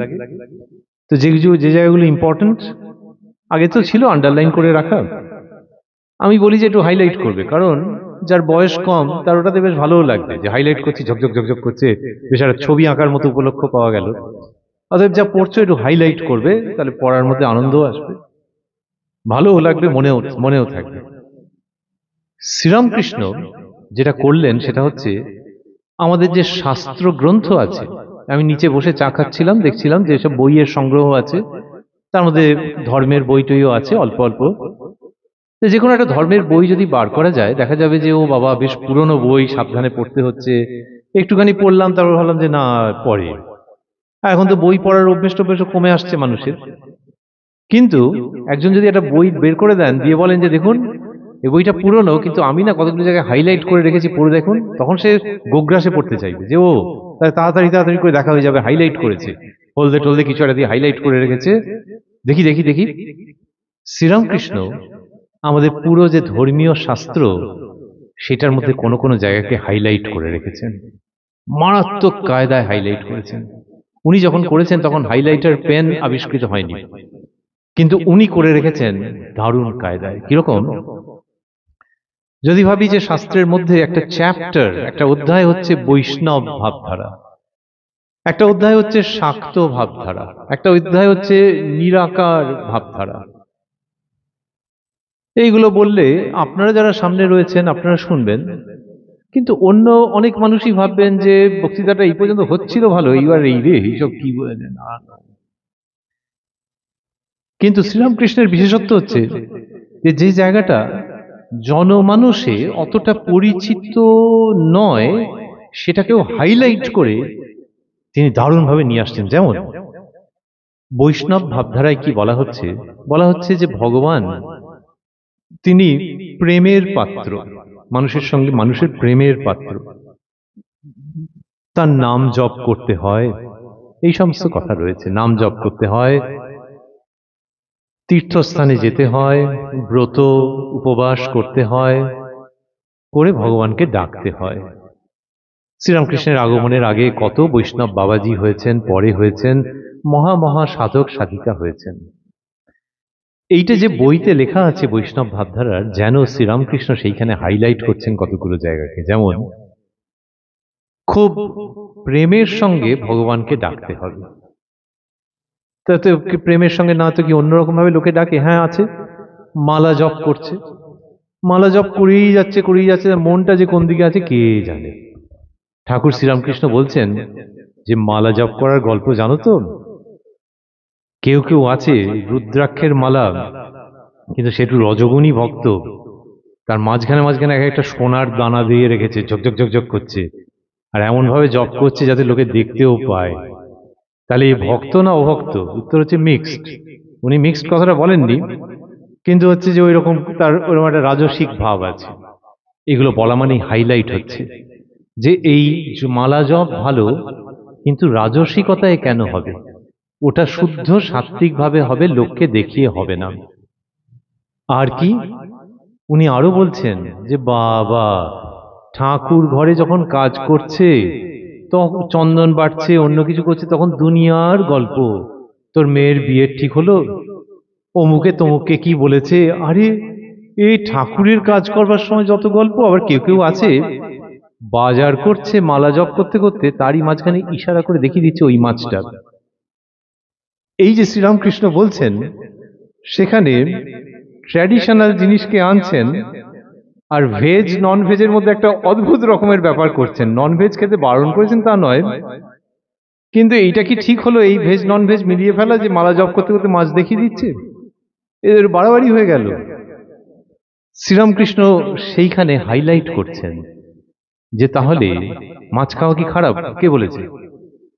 তো যে জায়গাগুলো ইম্পর্টেন্ট, আগে তো ছিল আন্ডারলাইন করে রাখা, আমি বলি যে একটু হাইলাইট করবে, কারণ যার বয়স কম তার ওটাতে বেশ ভালোও লাগবে যে হাইলাইট করছি, ঝকঝক ঝকঝক করছে, বেশ একটা ছবি আঁকার মতো উপলক্ষ পাওয়া গেল। অতএব যা পড়ছো একটু হাইলাইট করবে, তাহলে পড়ার মধ্যে আনন্দও আসবে, ভালোও লাগবে, মনেও থাকবে। শ্রীরামকৃষ্ণ যেটা করলেন সেটা হচ্ছে আমাদের যে শাস্ত্র গ্রন্থ আছে, আমি নিচে বসে চা খাচ্ছিলাম, দেখছিলাম যে সব বইয়ের সংগ্রহ আছে, তার মধ্যে ধর্মের বই টইও আছে অল্প অল্প। যে কোনো একটা ধর্মের বই যদি বার করা যায়, দেখা যাবে যে ও বাবা বেশ পুরনো বই, সাবধানে পড়তে হচ্ছে। একটুখানি পড়লাম, তারপর ভাবলাম যে না পড়ে। এখন তো বই পড়ার অভ্যেস কমে আসছে মানুষের। কিন্তু একজন যদি একটা বই বের করে দেন, দিয়ে বলেন যে দেখুন এই বইটা পুরনো, কিন্তু আমি না কতগুলো জায়গায় হাইলাইট করে রেখেছি, পড়ে দেখুন, তখন সে গোগ্রাসে পড়তে চাইবে যে ও তাড়াতাড়ি করে দেখা হয়ে যাবে, হাইলাইট করেছে, হলদে টলদে কিছু একটা দিয়ে হাইলাইট করে রেখেছে, দেখি দেখি দেখি। শ্রীরামকৃষ্ণ আমাদের পুরো যে ধর্মীয় শাস্ত্র, সেটার মধ্যে কোনো কোনো জায়গাকে হাইলাইট করে রেখেছেন। মারাত্মক কায়দায় হাইলাইট করেছেন। উনি যখন করেছেন তখন হাইলাইটার পেন আবিষ্কৃত হয়নি, কিন্তু উনি করে রেখেছেন দারুণ কায়দায়। কিরকম? যদি ভাবি যে শাস্ত্রের মধ্যে একটা চ্যাপ্টার, একটা অধ্যায় হচ্ছে বৈষ্ণব ভাবধারা, একটা অধ্যায় হচ্ছে শাক্ত ভাবধারা, একটা অধ্যায় হচ্ছে নিরাকার ভাবধারা, এইগুলো বললে আপনারা যারা সামনে রয়েছেন আপনারা শুনবেন, কিন্তু অন্য অনেক মানুষই ভাববেন যে বক্তৃতাটা এই পর্যন্ত হচ্ছিল ভালো, এইবার এই রে এইসব কি বলে না। কিন্তু শ্রীরামকৃষ্ণের বিশেষত্ব হচ্ছে যে যে জায়গাটা জনমানুষে অতটা পরিচিত নয় সেটাকেও হাইলাইট করে তিনি দারুণভাবে নিয়ে আসছেন। যেমন বৈষ্ণব ভাবধারায় কি বলা হচ্ছে? বলা হচ্ছে যে ভগবান তিনি প্রেমের পাত্র, মানুষের সঙ্গে মানুষের প্রেমের পাত্র, তার নাম জপ করতে হয়, এই সমস্ত কথা রয়েছে। নাম জপ করতে হয়, তীর্থস্থানে যেতে হয়, ব্রত উপবাস করতে হয়, করে ভগবানকে ডাকতে হয়। শ্রীরামকৃষ্ণের আগমনের আগে কত বৈষ্ণব বাবাজি হয়েছেন, পরে হয়েছেন মহা মহা সাধক সাধিকা হয়েছেন। এইটা যে বইতে লেখা আছে বৈষ্ণব ভাবধারার, যেন শ্রীরামকৃষ্ণ সেইখানে হাইলাইট করছেন কতগুলো জায়গাকে। যেমন খুব প্রেমের সঙ্গে ভগবানকে ডাকতে হবে। তাতে প্রেমের সঙ্গে না তো কি অন্যরকম ভাবে লোকে ডাকে? হ্যাঁ আছে, মালা জপ করছে, মালা জপ করেই যাচ্ছে, মনটা যে কোন দিকে আছে কে জানে। ঠাকুর শ্রীরামকৃষ্ণ বলছেন যে মালা জপ করার গল্প জানো তো? কেউ কেউ আছে রুদ্রাক্ষের মালা, কিন্তু সে একটু রজগুণী ভক্ত, তার মাঝখানে মাঝখানে এক একটা সোনার দানা দিয়ে রেখেছে, ঝকঝক ঝকঝক করছে, আর এমন ভাবে জপ করছে যাতে লোকে দেখতেও পায়। তাহলে এই ভক্ত না অভক্ত? উত্তর হচ্ছে মিক্সড। উনি মিক্সড কথাটা বলেননি, কিন্তু হচ্ছে যে ওই রকম তার ওরকম একটা রাজসিক ভাব আছে। এগুলো বলা মানেই হাইলাইট হচ্ছে যে এই মালা জপ ভালো, কিন্তু রাজসিকতায় কেন হবে? ওটা শুদ্ধ সাত্ত্বিক ভাবে হবে, লোককে দেখিয়ে হবে না। আর কি উনি আরো বলছেন যে বাবা, ঠাকুর ঘরে যখন কাজ করছে, তখন চন্দন বাড়ছে, অন্য কিছু করছে, তখন দুনিয়ার গল্প। তোর মেয়ের বিয়ে ঠিক হলো, অমুকে তমুককে কি বলেছে, আরে এই ঠাকুরের কাজ করবার সময় যত গল্প। আবার কেউ কেউ আছে বাজার করছে মালা জপ করতে করতে, তারই মাঝখানে ইশারা করে দেখিয়ে দিচ্ছে ওই মাছটা। এই যে শ্রীরামকৃষ্ণ বলছেন, সেখানে ট্র্যাডিশনাল জিনিসকে আনছেন, আর ভেজ নন ভেজের মধ্যে একটা অদ্ভুত রকমের ব্যাপার করছেন। নন ভেজ খেতে বারণ করেছেন তা নয়, কিন্তু এইটা কি ঠিক হলো এই ভেজ নন ভেজ মিলিয়ে ফেলা, যে মালা জপ করতে করতে মাছ দেখিয়ে দিচ্ছে? এদের বাড়াবাড়ি হয়ে গেল। শ্রীরামকৃষ্ণ সেইখানে হাইলাইট করছেন যে তাহলে মাছ খাওয়া কি খারাপ? কে বলেছে?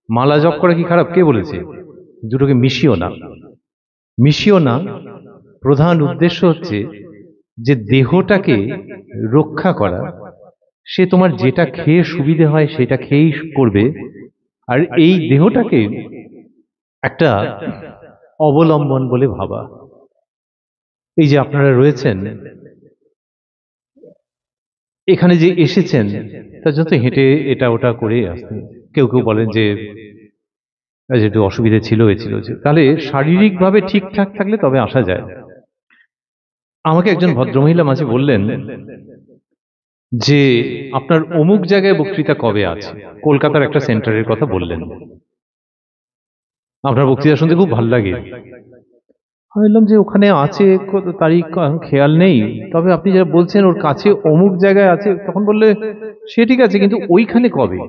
মালা জপ করা কি খারাপ? কে বলেছে? দুটোকে মিশিও না, মিশিও না। প্রধান উদ্দেশ্য হচ্ছে যে দেহটাকে রক্ষা করা। সে তোমার যেটা খেয়ে সুবিধে হয় সেটা খেয়েই করবে, আর এই দেহটাকে একটা অবলম্বন বলে ভাবা। এই যে আপনারা রয়েছেন এখানে, যে এসেছেন, তার জন্য হেঁটে এটা ওটা করে আসতে, কেউ কেউ বলেন যে একটু অসুবিধা ছিল, তাহলে শারীরিকভাবে ঠিকঠাক থাকলে তবে আসা যায়। আমাকে একজন ভদ্রমহিলা মাঝে বললেন যে আপনার অমুক জায়গায় বক্তৃতা কবে আছে, কলকাতার একটা সেন্টারের কথা বললেন। আপনার বক্তৃতা শুনতে খুব ভালো লাগে। আমি বললাম যে ওখানে আছে, কত তারিখ খেয়াল নেই, তবে আপনি যা বলছেন ওর কাছে অমুক জায়গায় আছে। তখন বললে সে ঠিক আছে, কিন্তু ওইখানে কবে?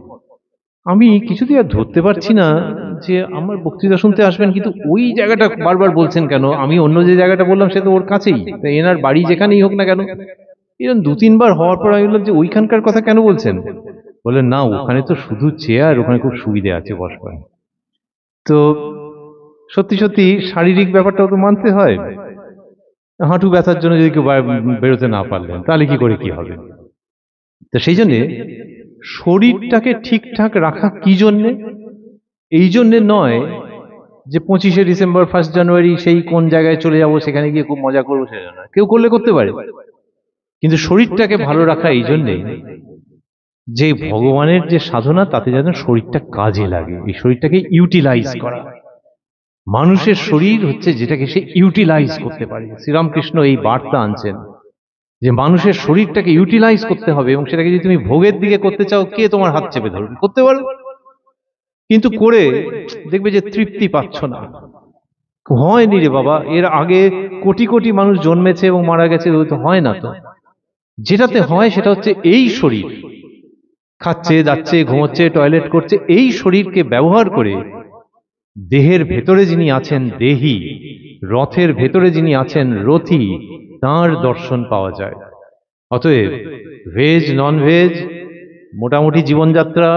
আমি কিছুতেই আর ধরতে পারছি না যে আমার বক্তৃতা শুনতে আসবেন, কিন্তু ওই জায়গাটা বারবার বলছেন কেন? আমি অন্য যে জায়গাটা বললাম সে তো ওর কাছেই, এনার বাড়ি যেখানেই হোক না কেন। এরকম দু তিনবার হওয়ার পর আমি বললাম যে ওইখানকার কথা কেন বলছেন? বললেন না, ওখানে তো শুধু চেয়ার, ওখানে খুব সুবিধে আছে বসবার। তো সত্যি সত্যি শারীরিক ব্যাপারটাও তো মানতে হয়। হাঁটু ব্যথার জন্য যদি কেউ বেরোতে না পারলেন, তাহলে কি করে কি হবে? তো সেই জন্যে শরীরটাকে ঠিকঠাক রাখা কি জন্যে? এই জন্যে নয় যে 25শে ডিসেম্বর 1 জানুয়ারি সেই কোন জায়গায় চলে যাব, সেখানে গিয়ে খুব মজা করবো, সেটা নয়। কেউ করলে করতে পারে, কিন্তু শরীরটাকে ভালো রাখা এই জন্যে যে ভগবানের যে সাধনা তাতে যেন শরীরটা কাজে লাগে, এই শরীরটাকে ইউটিলাইজ করা। মানুষের শরীর হচ্ছে যেটাকে সে ইউটিলাইজ করতে পারে। শ্রীরামকৃষ্ণ এই বার্তা আনছেন যে মানুষের শরীরটাকে ইউটিলাইজ করতে হবে, এবং সেটাকে যদি তুমি ভোগের দিকে করতে চাও, কে তোমার হাত চেপে ধরবে? করতে পারো, কিন্তু করে দেখবে যে তৃপ্তি পাচ্ছ না। হয়নি রে বাবা, এর আগে কোটি কোটি মানুষ জন্মেছে এবং মারা গেছে, ওই তো হয় না। তো যেটাতে হয় সেটা হচ্ছে এই শরীর খাচ্ছে, যাচ্ছে, ঘুমোচ্ছে, টয়লেট করছে, এই শরীরকে ব্যবহার করে দেহের ভেতরে যিনি আছেন দেহি, রথের ভেতরে যিনি আছেন রথী, তাঁর দর্শন পাওয়া যায়। অতএব ভেজ নন ভেজ, মোটামুটি জীবনযাত্রা,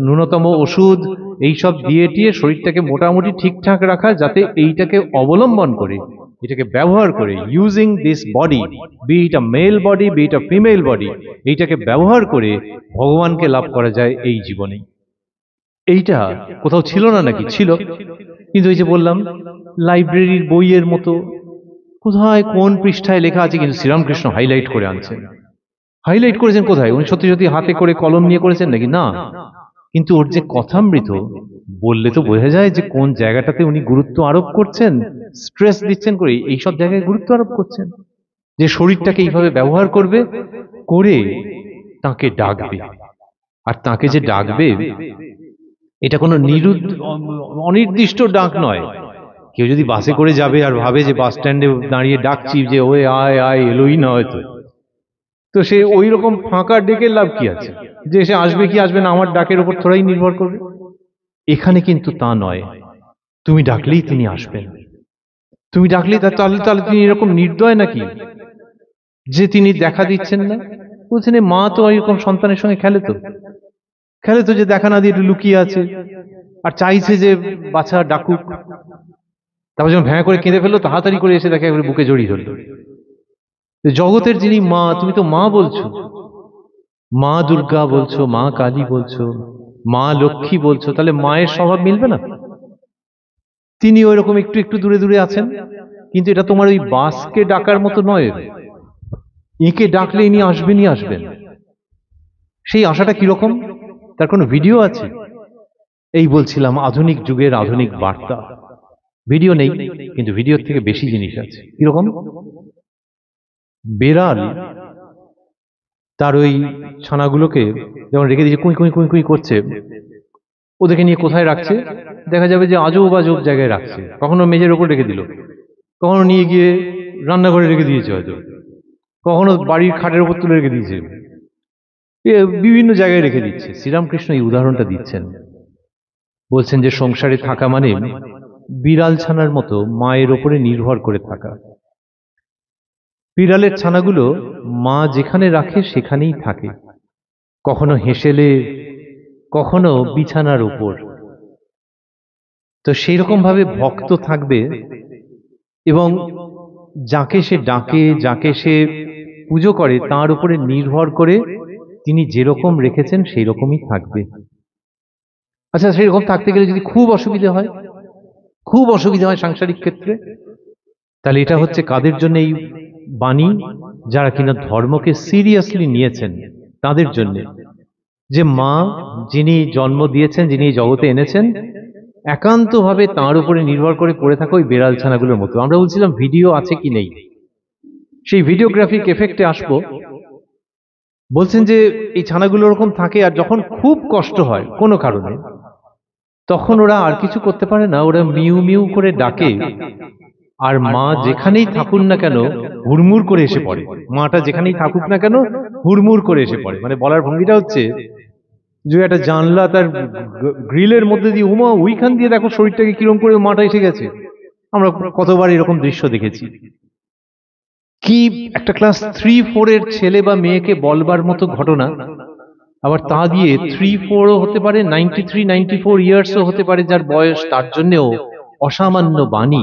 ন্যূনতম ওষুধ, এইসব দিয়ে টিয়ে শরীরটাকে মোটামুটি ঠিকঠাক রাখা, যাতে এইটাকে অবলম্বন করে, এটাকে ব্যবহার করে, using this body, be it a male body, be it a female body, এইটাকে ব্যবহার করে ভগবানকে লাভ করা যায় এই জীবনে। এইটা কোথাও ছিল না নাকি? ছিল, কিন্তু এই যে বললাম লাইব্রেরির বইয়ের মতো কোথায় কোন পৃষ্ঠায় লেখা আছে, কিন্তু শ্রীরামকৃষ্ণ হাইলাইট করে আনছেন। হাইলাইট করেছেন কোথায়? উনি সত্যি সত্যি হাতে করে কলম নিয়ে করেছেন নাকি? না, কিন্তু ওর যে কথামৃত, বললে তো বোঝা যায় যে কোন জায়গাটাতে উনি গুরুত্ব আরোপ করছেন, স্ট্রেস দিচ্ছেন করে এইসব জায়গায় গুরুত্ব আরোপ করছেন, যে শরীরটাকে এইভাবে ব্যবহার করবে, করে তাকে ডাকবে। আর তাকে যে ডাকবে, এটা কোনো অনির্দিষ্ট ডাক নয়। কেউ যদি বাসে করে যাবে আর ভাবে যে বাস স্ট্যান্ডে দাঁড়িয়ে ডাকছি যে ওই আয় আয়, এলোই না হয়তো, তো সে ওই রকম ফাঁকা ডেকে লাভ কি আছে? যে সে আসবে কি আসবে না আমার ডাকের উপর থোড়াই নির্ভর করবে। এখানে কিন্তু তা নয়, তুমি ডাকলেই তিনি আসবেন। তুমি ডাকলেই তাহলে তাহলে তিনি এরকম নির্দয় নাকি যে তিনি দেখা দিচ্ছেন না? বলছেন মা তো এরকম সন্তানের সঙ্গে খেলে তো যে দেখা না দিয়ে একটু লুকিয়ে আছে আর চাইছে যে বাচ্চা ডাকুক। তারপর যখন ভ্যাঁ করে কেঁদে ফেললো, তাড়াতাড়ি করে এসে দেখে একবারে বুকে জড়িয়ে ধরলো। জগতের যিনি মা, তুমি তো মা বলছো, মা দুর্গা বলছো, মা কালী বলছো, মা লক্ষ্মী বলছো, তাহলে মায়ের স্বভাব মিলবে না? তিনি ওই রকম একটু একটু দূরে দূরে আছেন, কিন্তু এটা তোমার ওই বাসকে ডাকার মতো নয়। একে ডাকলে ইনি আসবেনই আসবেন। সেই আশাটা কিরকম, তার কোনো ভিডিও আছে? এই বলছিলাম আধুনিক যুগের আধুনিক বার্তা। ভিডিও নেই, কিন্তু ভিডিওর থেকে বেশি জিনিস আছে। কিরকম? বেড়াল তার ওই ছানাগুলোকে যখন রেখে দিয়েছে, কুই কুই কুই কুই করছে, ওদেরকে নিয়ে কোথায় রাখছে? দেখা যাবে যে আজব আজব জায়গায় রাখছে। কখনো মেঝের ওপর রেখে দিল, কখনো নিয়ে গিয়ে রান্নাঘরে রেখে দিয়েছে, হয়তো কখনো বাড়ির খাটের উপর তুলে রেখে দিয়েছে, বিভিন্ন জায়গায় রেখে দিচ্ছে। শ্রীরামকৃষ্ণ এই উদাহরণটা দিচ্ছেন, বলছেন যে সংসারে থাকা মানে বিড়াল ছানার মতো মায়ের ওপরে নির্ভর করে থাকা। বিড়ালের ছানাগুলো মা যেখানে রাখে সেখানেই থাকে, কখনো হেসেলে, কখনো বিছানার উপর। তো সেই রকম ভাবে ভক্ত থাকবে, এবং যাকে সে ডাকে, যাকে সে পুজো করে, তার উপরে নির্ভর করে তিনি যেরকম রেখেছেন সেই রকমই থাকবে। আচ্ছা, সেই রকম থাকতে গেলে যদি খুব অসুবিধা হয় সাংসারিক ক্ষেত্রে, তাহলে এটা হচ্ছে কাদের জন্য এই বাণী? যারা কিনা ধর্মকে সিরিয়াসলি নিয়েছেন তাদের জন্য। যে মা যিনি জন্ম দিয়েছেন, যিনি জগতে এনেছেন, একান্তভাবে তাঁর উপরে নির্ভর করে পড়ে থাকা ওই বেড়াল ছানাগুলোর মতো। আমরা বলছিলাম ভিডিও আছে কি নেই, সেই ভিডিওগ্রাফিক এফেক্টে আসবো। বলছেন যে এই ছানাগুলো ওরকম থাকে, আর যখন খুব কষ্ট হয় কোনো কারণে, তখন ওরা আর কিছু করতে পারে না, ওরা মিউ মিউ করে ডাকে, আর মা যেখানেই থাকুন না কেন হুড়মুড় করে এসে পড়ে। মাটা যেখানেই থাকুক না কেন হুড়মুড় করে এসে পড়ে। মানে বলার ভঙ্গিটা হচ্ছে যে একটা জানলা তার গ্রিলের মধ্যে দিয়ে, উমা ওইখান দিয়ে দেখো শরীরটাকে কিরম করে মাটা এসে গেছে। আমরা কতবার এরকম দৃশ্য দেখেছি। কি একটা ক্লাস 3-4 এর ছেলে বা মেয়েকে বলবার মতো ঘটনা। আবার তা দিয়ে 3-4ও হতে পারে, 93-94 ইয়ার্সও হতে পারে যার বয়স, তার জন্যও অসামান্য বাণী।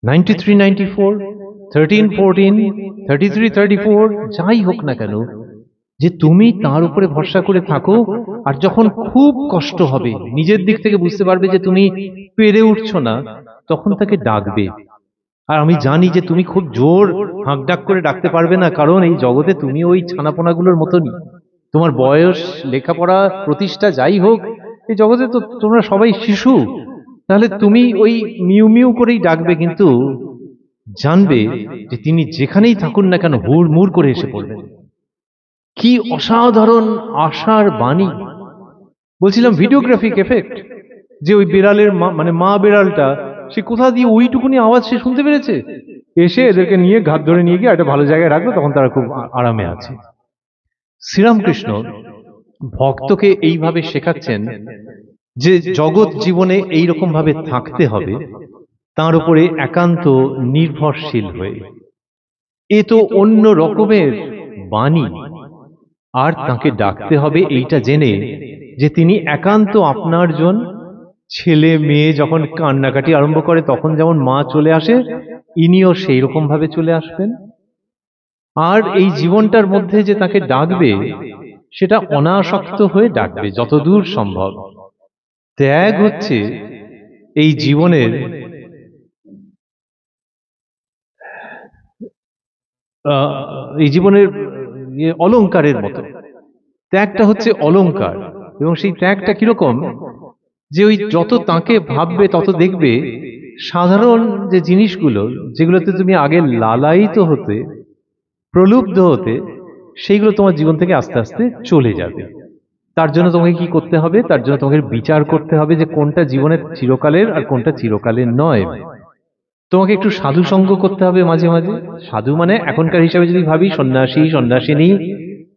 93-94, 13-14, 33-34, যাই হোক না কেন, যে তুমি তার উপরে ভরসা করে থাকো, আর যখন খুব কষ্ট হবে, নিজের দিক থেকে বুঝতে পারবে যে তুমি পেরে উঠছো না, তখন তাকে ডাকবে। আর আমি জানি যে তুমি খুব জোর হাঁকডাক করে ডাকতে পারবে না, কারণ এই জগতে তুমি ওই ছানাপোনাগুলোর মতনই, তোমার বয়স, লেখাপড়া, প্রতিষ্ঠা যাই হোক, এই জগতে তো তোমরা সবাই শিশু। তাহলে তুমি ওই মিউ মিউ করেই ডাকবে, কিন্তু জানবে যে তিনি যেখানেই থাকুন না কেন হুড়মুড় করে এসে পড়বেন। কি অসাধারণ আশার বাণী! বলছিলাম ভিডিওগ্রাফিক এফেক্ট, যে ওই বিড়ালের মানে মা বিড়ালটা সে কোথা দিয়ে ওইটুকুনি আওয়াজ সে শুনতে পেরেছে, এসে এদেরকে নিয়ে ঘাত ধরে নিয়ে গিয়ে একটা ভালো জায়গায় রাখলো, তখন তারা খুব আরামে আছে। শ্রীরামকৃষ্ণ ভক্তকে এইভাবে শেখাচ্ছেন যে জগৎ জীবনে এইরকম ভাবে থাকতে হবে, তার উপরে একান্ত নির্ভরশীল হয়ে। এ তো অন্য রকমের বাণী। আর তাকে ডাকতে হবে এইটা জেনে যে তিনি একান্ত আপনার জন। ছেলে মেয়ে যখন কান্নাকাটি আরম্ভ করে তখন যেমন মা চলে আসে, ইনিও সেই রকম ভাবে চলে আসবেন। আর এই জীবনটার মধ্যে যে তাকে ডাকবে, সেটা অনাসক্ত হয়ে ডাকবে যতদূর সম্ভব। ত্যাগ হচ্ছে এই জীবনের অলংকারের মতো। ত্যাগটা হচ্ছে অলংকার। এবং সেই ত্যাগটা কিরকম, যে ওই যত তাকে ভাববে তত দেখবে সাধারণ যে জিনিসগুলো, যেগুলোতে তুমি আগে লালায়িত হতে, প্রলুব্ধ হতে, সেইগুলো তোমার জীবন থেকে আস্তে আস্তে চলে যাবে। তার জন্য তোমাকে কি করতে হবে? তার জন্য তোমাকে বিচার করতে হবে যে কোনটা জীবনের চিরকালের আর কোনটা চিরকালের নয়। তোমাকে একটু সাধু সঙ্গ করতে হবে মাঝে মাঝে। সাধু মানে এখনকার হিসাবে যদি ভাবি, সন্ন্যাসী, সন্ন্যাসিনী।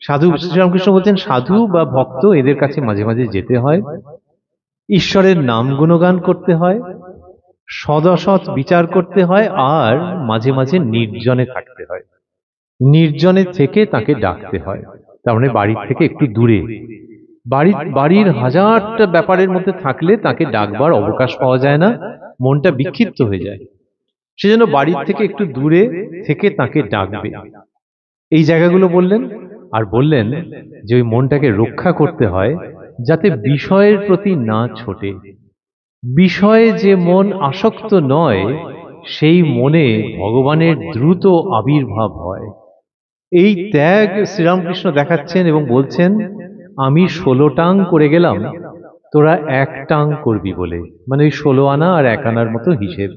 সাধু, শ্রীরামকৃষ্ণ বলছেন সাধু বা ভক্ত, এদের কাছে মাঝে মাঝে যেতে হয়। ঈশ্বরের নাম গুণগান করতে হয়, সদসৎ বিচার করতে হয়, আর মাঝে মাঝে নির্জনে থাকতে হয়। নির্জনে থেকে তাকে ডাকতে হয়, তার মানে বাড়ির থেকে একটু দূরে। বাড়ির হাজারটা ব্যাপারের মধ্যে থাকলে তাকে ডাকবার অবকাশ পাওয়া যায় না, মনটা বিক্ষিপ্ত হয়ে যায়। সেজন্য বাড়ির থেকে একটু দূরে থেকে তাকে ডাকবে, এই জায়গাগুলো বললেন। আর বললেন যে ওই মনটাকে রক্ষা করতে হয় যাতে বিষয়ের প্রতি না ছোটে। বিষয়ে যে মন আসক্ত নয়, সেই মনে ভগবানের দ্রুত আবির্ভাব হয়। এই ত্যাগ শ্রীরামকৃষ্ণ দেখাচ্ছেন এবং বলছেন, আমি 16 টাং করে গেলাম, তোরা 1 টাং করবি বলে। মানে ওই 16 আনা আর 1 আনার মতো হিসেব।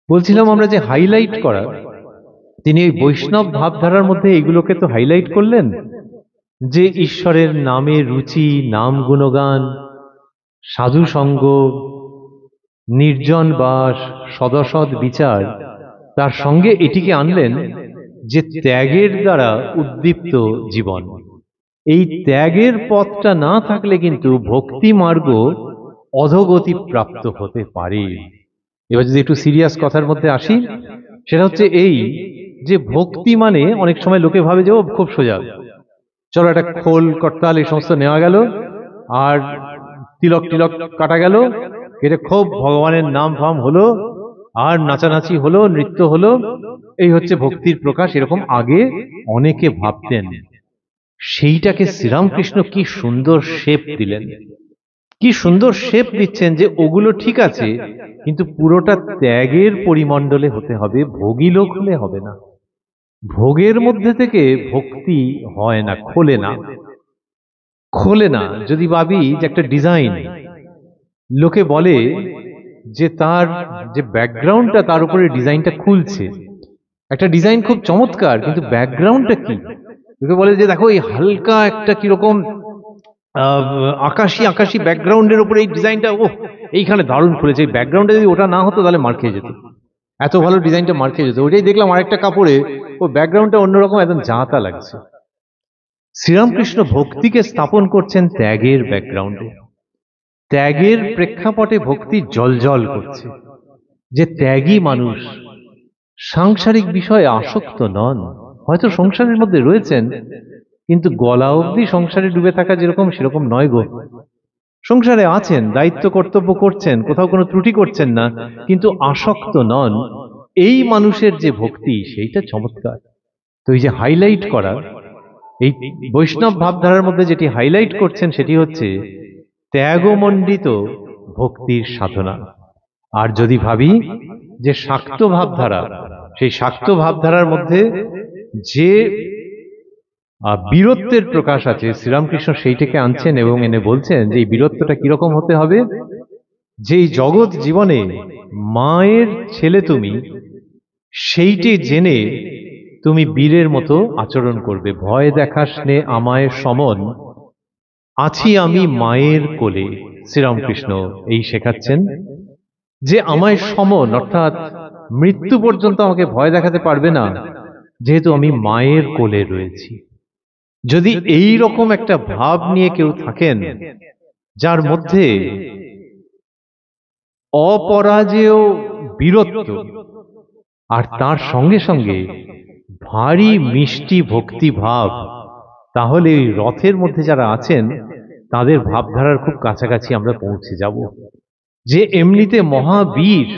বলছিলাম আমরা যে হাইলাইট করা, তিনি এই বৈষ্ণব ভাবধারার মধ্যে এইগুলোকে তো হাইলাইট করলেন, যে ঈশ্বরের নামে রুচি, নাম গুণগান, সাধু সঙ্গ, নির্জন বাস, সদসৎ বিচার। তার সঙ্গে এটিকে আনলেন যে ত্যাগের দ্বারা উদ্দীপ্ত জীবন। এই ত্যাগের পথটা না থাকলে কিন্তু ভক্তি মার্গ অধোগতি প্রাপ্ত হতে পারে। এবার যদি একটু সিরিয়াস কথার মধ্যে আসি, সেটা হচ্ছে এই যে ভক্তি মানে অনেক সময় লোকে ভাবে যে ও খুব সোজা, চলো একটা খোল করতাল এই সমস্ত নেওয়া গেল, আর তিলক টিলক কাটা গেল, কেটে খুব ভগবানের নাম ফাম হলো, আর নাচানাচি হলো, নৃত্য হলো, এই হচ্ছে ভক্তির প্রকাশ। এরকম আগে অনেকে ভাবতেন। সেইটাকে শ্রীরামকৃষ্ণ কি সুন্দর শেপ দিলেন, কি সুন্দর শেপ দিচ্ছেন, যে ওগুলো ঠিক আছে, কিন্তু পুরোটা ত্যাগের পরিমণ্ডলে হতে হবে, ভোগী লোক হলে হবে না। ভোগের মধ্যে থেকে ভক্তি হয় না, খোলে না, খোলে না। যদি ভাবি যে একটা ডিজাইন, লোকে বলে যে তার যে ব্যাকগ্রাউন্ডটা, তার উপরে ডিজাইনটা খুলছে। একটা ডিজাইন খুব চমৎকার, কিন্তু ব্যাকগ্রাউন্ডটা কি? লোকে বলে যে দেখো এই হালকা একটা কিরকম আকাশি আকাশি ব্যাকগ্রাউন্ডের উপরে এই ডিজাইনটা, ও এইখানে দারুণ খুলেছে। এই ব্যাকগ্রাউন্ডে যদি ওটা না হতো তাহলে মার খেয়ে যেত, এত ভালো ডিজাইনটা মার খেয়ে যেত। ওইটাই দেখলাম আরেকটা কাপড়ে, ও ব্যাকগ্রাউন্ডটা অন্যরকম, একদম জাঁতা লাগছে। শ্রীরামকৃষ্ণ ভক্তিকে স্থাপন করছেন ত্যাগের ব্যাকগ্রাউন্ডে। ত্যাগের প্রেক্ষাপটে ভক্তি জলজল করছে। যে ত্যাগী মানুষ সাংসারিক বিষয়ে আসক্ত নন, হয়তো সংসারের মধ্যে রয়েছেন, কিন্তু গলা অবধি সংসারে ডুবে থাকা যেরকম, সেরকম নয় গো। সংসারে আছেন, দায়িত্ব কর্তব্য করছেন, কোথাও কোনো ত্রুটি করছেন না, কিন্তু আসক্ত নন। এই মানুষের যে ভক্তি, সেইটা চমৎকার। তো এই যে হাইলাইট করা, এই বৈষ্ণব ভাবধারার মধ্যে যেটি হাইলাইট করছেন, সেটি হচ্ছে ত্যাগমণ্ডিত ভক্তির সাধনা। আর যদি ভাবি যে শাক্ত ভাবধারা, সেই শাক্ত ভাবধারার মধ্যে যে বীরত্বের প্রকাশ আছে। শ্রীরামকৃষ্ণ সেইটাকে আনছেন এবং এনে বলছেন যে এই বীরত্বটা কিরকম হতে হবে, যে এই জগৎ জীবনে মায়ের ছেলে তুমি, সেইটি জেনে তুমি বীরের মতো আচরণ করবে। ভয় দেখাস নে আমায় সমন, আছি আমি মায়ের কোলে। শ্রীরামকৃষ্ণ এই শেখাচ্ছেন যে আমায় সমন অর্থাৎ মৃত্যু পর্যন্ত আমাকে ভয় দেখাতে পারবে না, যেহেতু আমি মায়ের কোলে রয়েছি। যদি এই রকম একটা ভাব নিয়ে কেউ থাকেন, যার মধ্যে অপরাজেয় বীরত্ব আর তার সঙ্গে সঙ্গে ভারী মিষ্টি ভক্তি ভাব, তাহলে এই রথের মধ্যে যারা আছেন তাদের ভাবধারার খুব কাছাকাছি আমরা পৌঁছে যাব। যে এমনিতে মহাবীর,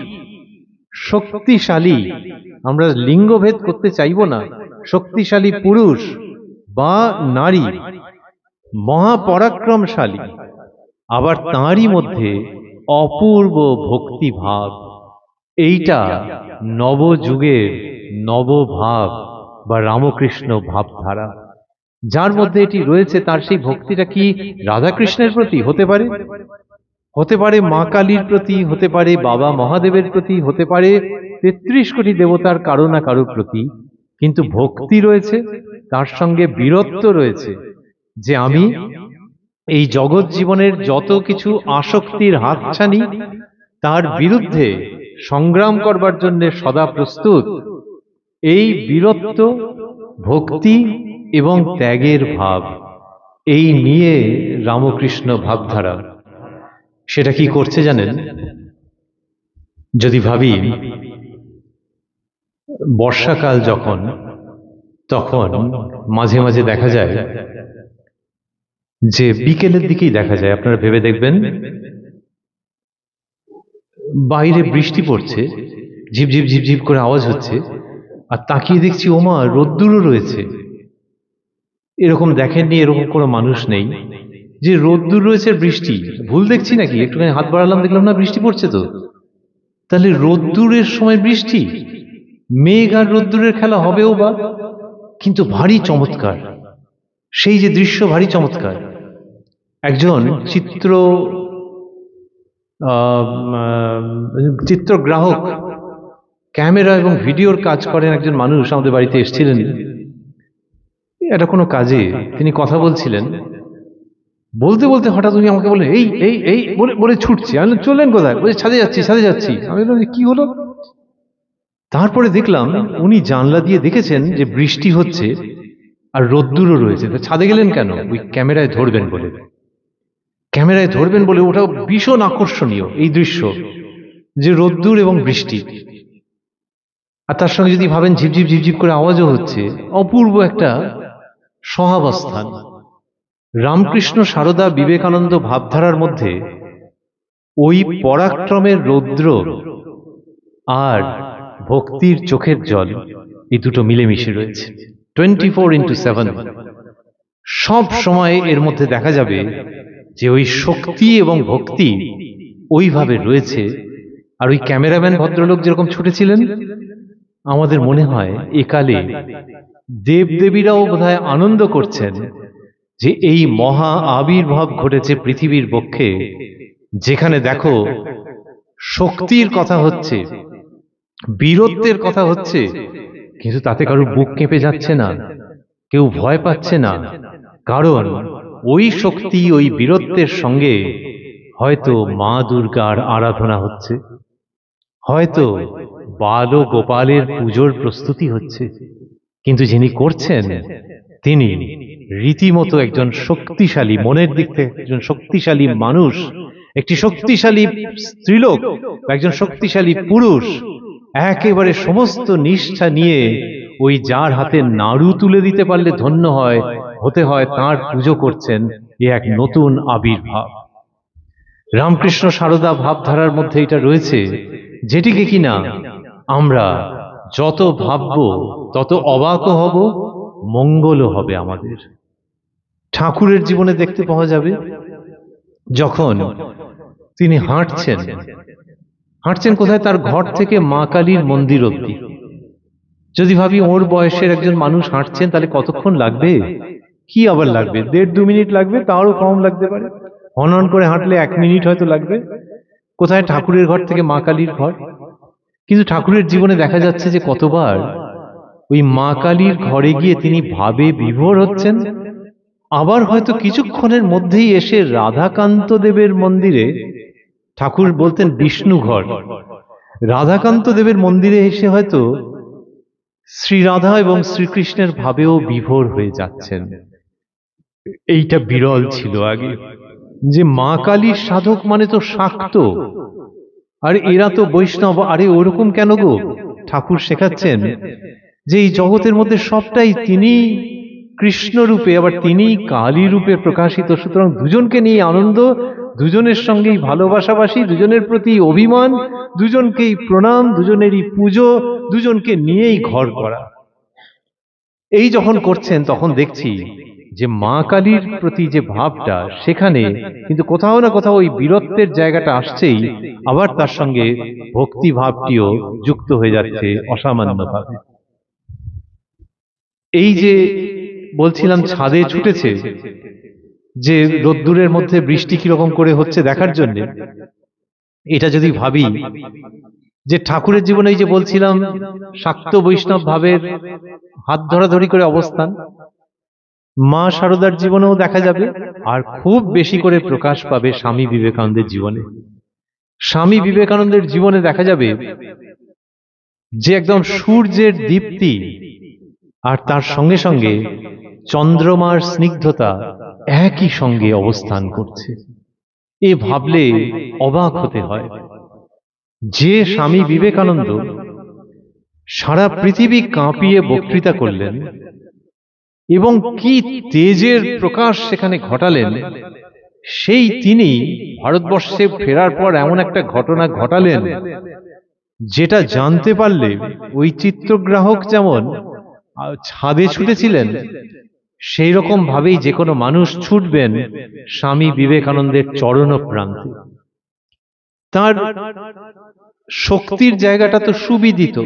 শক্তিশালী, আমরা লিঙ্গভেদ করতে চাইব না, শক্তিশালী পুরুষ বা নারী, মহাপরাক্রমশালী, আবার তাঁরই মধ্যে অপূর্ব ভক্তি ভাব, এইটা নবযুগের নবভাব বা রামকৃষ্ণ ভাবধারা। যার মধ্যে এটি রয়েছে, তার সেই ভক্তিটা কি রাধাকৃষ্ণের প্রতি হতে পারে, হতে পারে মা কালীর প্রতি, হতে পারে বাবা মহাদেবের প্রতি, হতে পারে ৩৩ কোটি দেবতার কারো না কারোর প্রতি, কিন্তু ভক্তি রয়েছে, তার সঙ্গে বীরত্ব রয়েছে। যে আমি এই জগৎ জীবনের যত কিছু আসক্তির হাতছানি, তার বিরুদ্ধে সংগ্রাম করবার জন্য সদা প্রস্তুত। এই বীরত্ব, ভক্তি এবং ত্যাগের ভাব, এই নিয়ে রামকৃষ্ণ ভাবধারা। সেটা কি করছে জানেন? যদি ভাবি বর্ষাকাল যখন, তখন মাঝে মাঝে দেখা যায় যে বিকেলের দিকেই দেখা যায়, আপনারা ভেবে দেখবেন, বাইরে বৃষ্টি পড়ছে, ঝিপঝিপ ঝিপঝিপ করে আওয়াজ হচ্ছে, আর তাকিয়ে দেখছি ওমা রোদ্দুরও রয়েছে। এরকম দেখেননি, এরকম কোনো মানুষ নেই যে রোদ্দুর রয়েছে বৃষ্টি ভুল দেখছি নাকি, একটুখানি হাত বাড়ালাম দেখলাম না বৃষ্টি পড়ছে। তো তাহলে রোদ্দুরের সময় বৃষ্টি, মেঘ আর রোদ্দুরের খেলা হবেও বা, কিন্তু ভারী চমৎকার সেই যে দৃশ্য, ভারী চমৎকার। একজন চিত্রগ্রাহক, ক্যামেরা এবং ভিডিওর কাজ করেন একজন মানুষ আমাদের বাড়িতে এসেছিলেন। এটা কোনো কাজে তিনি কথা বলছিলেন, বলতে বলতে হঠাৎ উনি আমাকে বলে এই এই এই বলে বলে ছুটছি। আমি চললেন কোথায়? বলে ছাদে যাচ্ছি, ছাদে যাচ্ছি। আমি বললাম কি হলো? তারপরে দেখলাম উনি জানলা দিয়ে দেখেছেন যে বৃষ্টি হচ্ছে আর রোদ্দুরও রয়েছে। ছাদে গেলেন কেন? ওই ক্যামেরায় ধরবেন বলে। ক্যামেরায় ধরবেন বলে। ওটা ভীষণ আকর্ষণীয় এই দৃশ্য, যে রোদ্দুর এবং বৃষ্টি, আর তার সঙ্গে যদি ভাবেন ঝিপঝিপ ঝিপঝিপ করে আওয়াজও হচ্ছে, অপূর্ব একটা সহাবস্থান। রামকৃষ্ণ সারদা বিবেকানন্দ ভাবধারার মধ্যে ওই পরাক্রমের রৌদ্র আর ভক্তির চোখের জল, এই দুটো মিলেমিশে রয়েছে 24/7। সব সময় এর মধ্যে দেখা যাবে যে ওই শক্তি এবং ভক্তি ওইভাবে রয়েছে। আর ওই ক্যামেরাম্যান ভদ্রলোক যেরকম ছুটেছিলেন, আমাদের মনে হয় একালে দেবদেবীরাও বোধহয় আনন্দ করছেন যে এই মহা আবির্ভাব ঘটেছে পৃথিবীর বক্ষে, যেখানে দেখো শক্তির কথা হচ্ছে, বীরত্বের কথা হচ্ছে, কিন্তু তাতে কারোর বুক কেঁপে যাচ্ছে না, কেউ ভয় পাচ্ছে না। কারণ ওই শক্তি, ওই বীরত্বের সঙ্গে হয়তো মা দুর্গার আরাধনা হচ্ছে, হয়তো বাল ও গোপালের পুজোর প্রস্তুতি হচ্ছে, কিন্তু যিনি করছেন তিনি রীতিমতো একজন শক্তিশালী, মনের দিক থেকে একজন শক্তিশালী মানুষ, একটি শক্তিশালী স্ত্রীলোক, একজন শক্তিশালী পুরুষ, একেবারে সমস্ত নিষ্ঠা নিয়ে ওই যার হাতে নাড়ু তুলে দিতে পারলে ধন্য হয়, হতে হয়, তার পুজো করছেন। এ এক নতুন আবির্ভাব। রামকৃষ্ণ সারদা ভাবধারার মধ্যে এটা রয়েছে, যেটিকে কিনা আমরা যত ভাবব তত অবাকও হব, মঙ্গলও হবে আমাদের। ঠাকুরের জীবনে দেখতে পাওয়া যাবে, যখন তিনি হাঁটছেন, হাঁটছেন কোথায়? তার ঘর থেকে মা কালীর মন্দির অবধি। যদি ভাবি ওর বয়সের একজন মানুষ হাঁটছেন, তাহলে কতক্ষণ লাগবে? কি আবার লাগবে? 1.5-2 মিনিট লাগবে, তারও কম লাগতে পারে। হনহন করে হাঁটলে 1 মিনিট হয়তো লাগবে। কোথায়? ঠাকুরের ঘর থেকে মা কালীর ঘর। কিন্তু ঠাকুরের জীবনে দেখা যাচ্ছে যে কতবার ওই মা কালীর ঘরে গিয়ে তিনি ভাবে বিভোর হচ্ছেন, আবার হয়তো কিছুক্ষণের মধ্যেই এসে রাধাকান্ত দেবের মন্দিরে, ঠাকুর বলতেন বিষ্ণু ঘর, রাধাকান্ত দেবের মন্দিরে এসে হয়তো শ্রীরাধা এবং শ্রীকৃষ্ণের ভাবেও বিভোর হয়ে যাচ্ছেন। এইটা বিরল ছিল আগে, যে মা কালীর সাধক মানে তো শাক্ত, আর এরা তো বৈষ্ণব। আরে ওরকম কেন গো? ঠাকুর শেখাচ্ছেন যে এই জগতের মধ্যে সবটাই তিনি কৃষ্ণ রূপে, আবার তিনি কালী রূপে প্রকাশিত। সুতরাং দুজনকে নিয়ে আনন্দ, দুজনের সঙ্গেই ভালোবাসাবাসী, দুজনের প্রতি অভিমান, দুজনকেই প্রণাম, দুজনেরই পুজো, দুজনকে নিয়েই ঘর করা। এই যখন করছেন তখন দেখছি যে মা কালীর প্রতি যে ভাবটা, সেখানে কিন্তু কোথাও না কোথাও ওই বীরত্বের জায়গাটা আসছেই, আবার তার সঙ্গে ভক্তি ভাবটিও যুক্ত হয়ে যাচ্ছে অসামান্যভাবে। এই যে বলছিলাম ছাদে ছুটেছে, যে রোদ্দুরের মধ্যে বৃষ্টি কিরকম করে হচ্ছে দেখার জন্য, এটা যদি ভাবি যে ঠাকুরের জীবনে, এই যে বলছিলাম শাক্ত বৈষ্ণব ভাবের হাত ধরাধরি করে অবস্থান, মা শারদার জীবনেও দেখা যাবে, আর খুব বেশি করে প্রকাশ পাবে স্বামী বিবেকানন্দের জীবনে। স্বামী বিবেকানন্দের জীবনে দেখা যাবে যে একদম সূর্যের দীপ্তি আর তার সঙ্গে সঙ্গে চন্দ্রমার স্নিগ্ধতা একই সঙ্গে অবস্থান করছে। এ ভাবলে অবাক হতে হয় যে স্বামী বিবেকানন্দ সারা পৃথিবী কাঁপিয়ে বক্তৃতা করলেন এবং কি তেজের প্রকাশ সেখানে ঘটালেন, সেই তিনি ভারতবর্ষে ফেরার পর এমন একটা ঘটনা ঘটালেন যেটা জানতে পারলে ওই চিত্রগ্রাহক যেমন ছাদে ছুটেছিলেন, সেই রকম ভাবেই যে কোনো মানুষ ছুটবেন স্বামী বিবেকানন্দের চরণ প্রান্তে। তার শক্তির জায়গাটা তো সুবিদিত।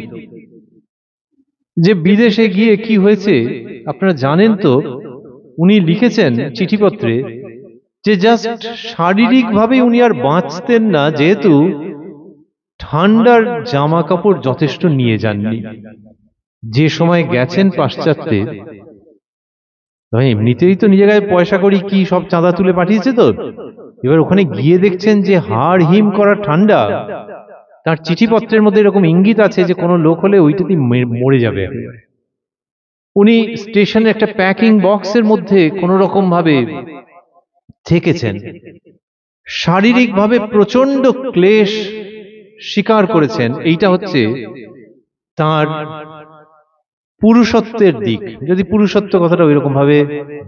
যে বিদেশে গিয়ে কি হয়েছে আপনারা জানেন তো, উনি লিখেছেন চিঠিপত্রে যে জাস্ট শারীরিকভাবে উনি আর বাঁচতেন না, যেহেতু ঠান্ডার জামা কাপড় যথেষ্ট নিয়ে যাননি। যে সময় গেছেন পাশ্চাত্যে, এমনিতেই তো নিজের গায়ে পয়সা করি কি সব চাঁদা তুলে পাঠিয়েছে, তো এবার ওখানে গিয়ে দেখছেন যে হাড় হিম করা ঠান্ডা। তার চিঠিপত্রের মধ্যে এরকম ইঙ্গিত আছে যে কোনো লোক হলে ওইটাতেই মরে যাবে। উনি স্টেশনে একটা প্যাকিং বক্সের মধ্যে কোন রকম ভাবে থেকেছেন, শারীরিকভাবে প্রচন্ড ক্লেশ স্বীকার করেছেন। এইটা হচ্ছে তার পুরুষত্বের দিক, যদি পুরুষত্ব কথাটা ওইরকম ভাবে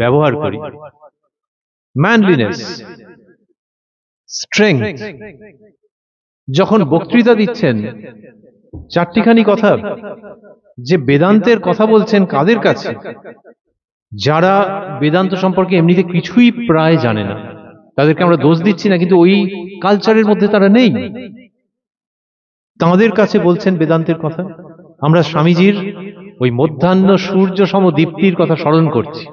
ব্যবহার করি। ম্যানলিনেস, স্ট্রেংথ। যখন বক্তৃতা দিচ্ছেন চারটিখানি কথা, যে বেদান্তের কথা বলছেন কাদের কাছে? যারা বেদান্ত সম্পর্কে এমনিতে কিছুই প্রায় জানে না। তাদেরকে আমরা দোষ দিচ্ছি না, কিন্তু ওই কালচারের মধ্যে তারা নেই। তাদের কাছে বলছেন বেদান্তের কথা। আমরা স্বামীজির ওই মধ্যাহ্ন সূর্য সম দীপ্তির কথা স্মরণ করছি।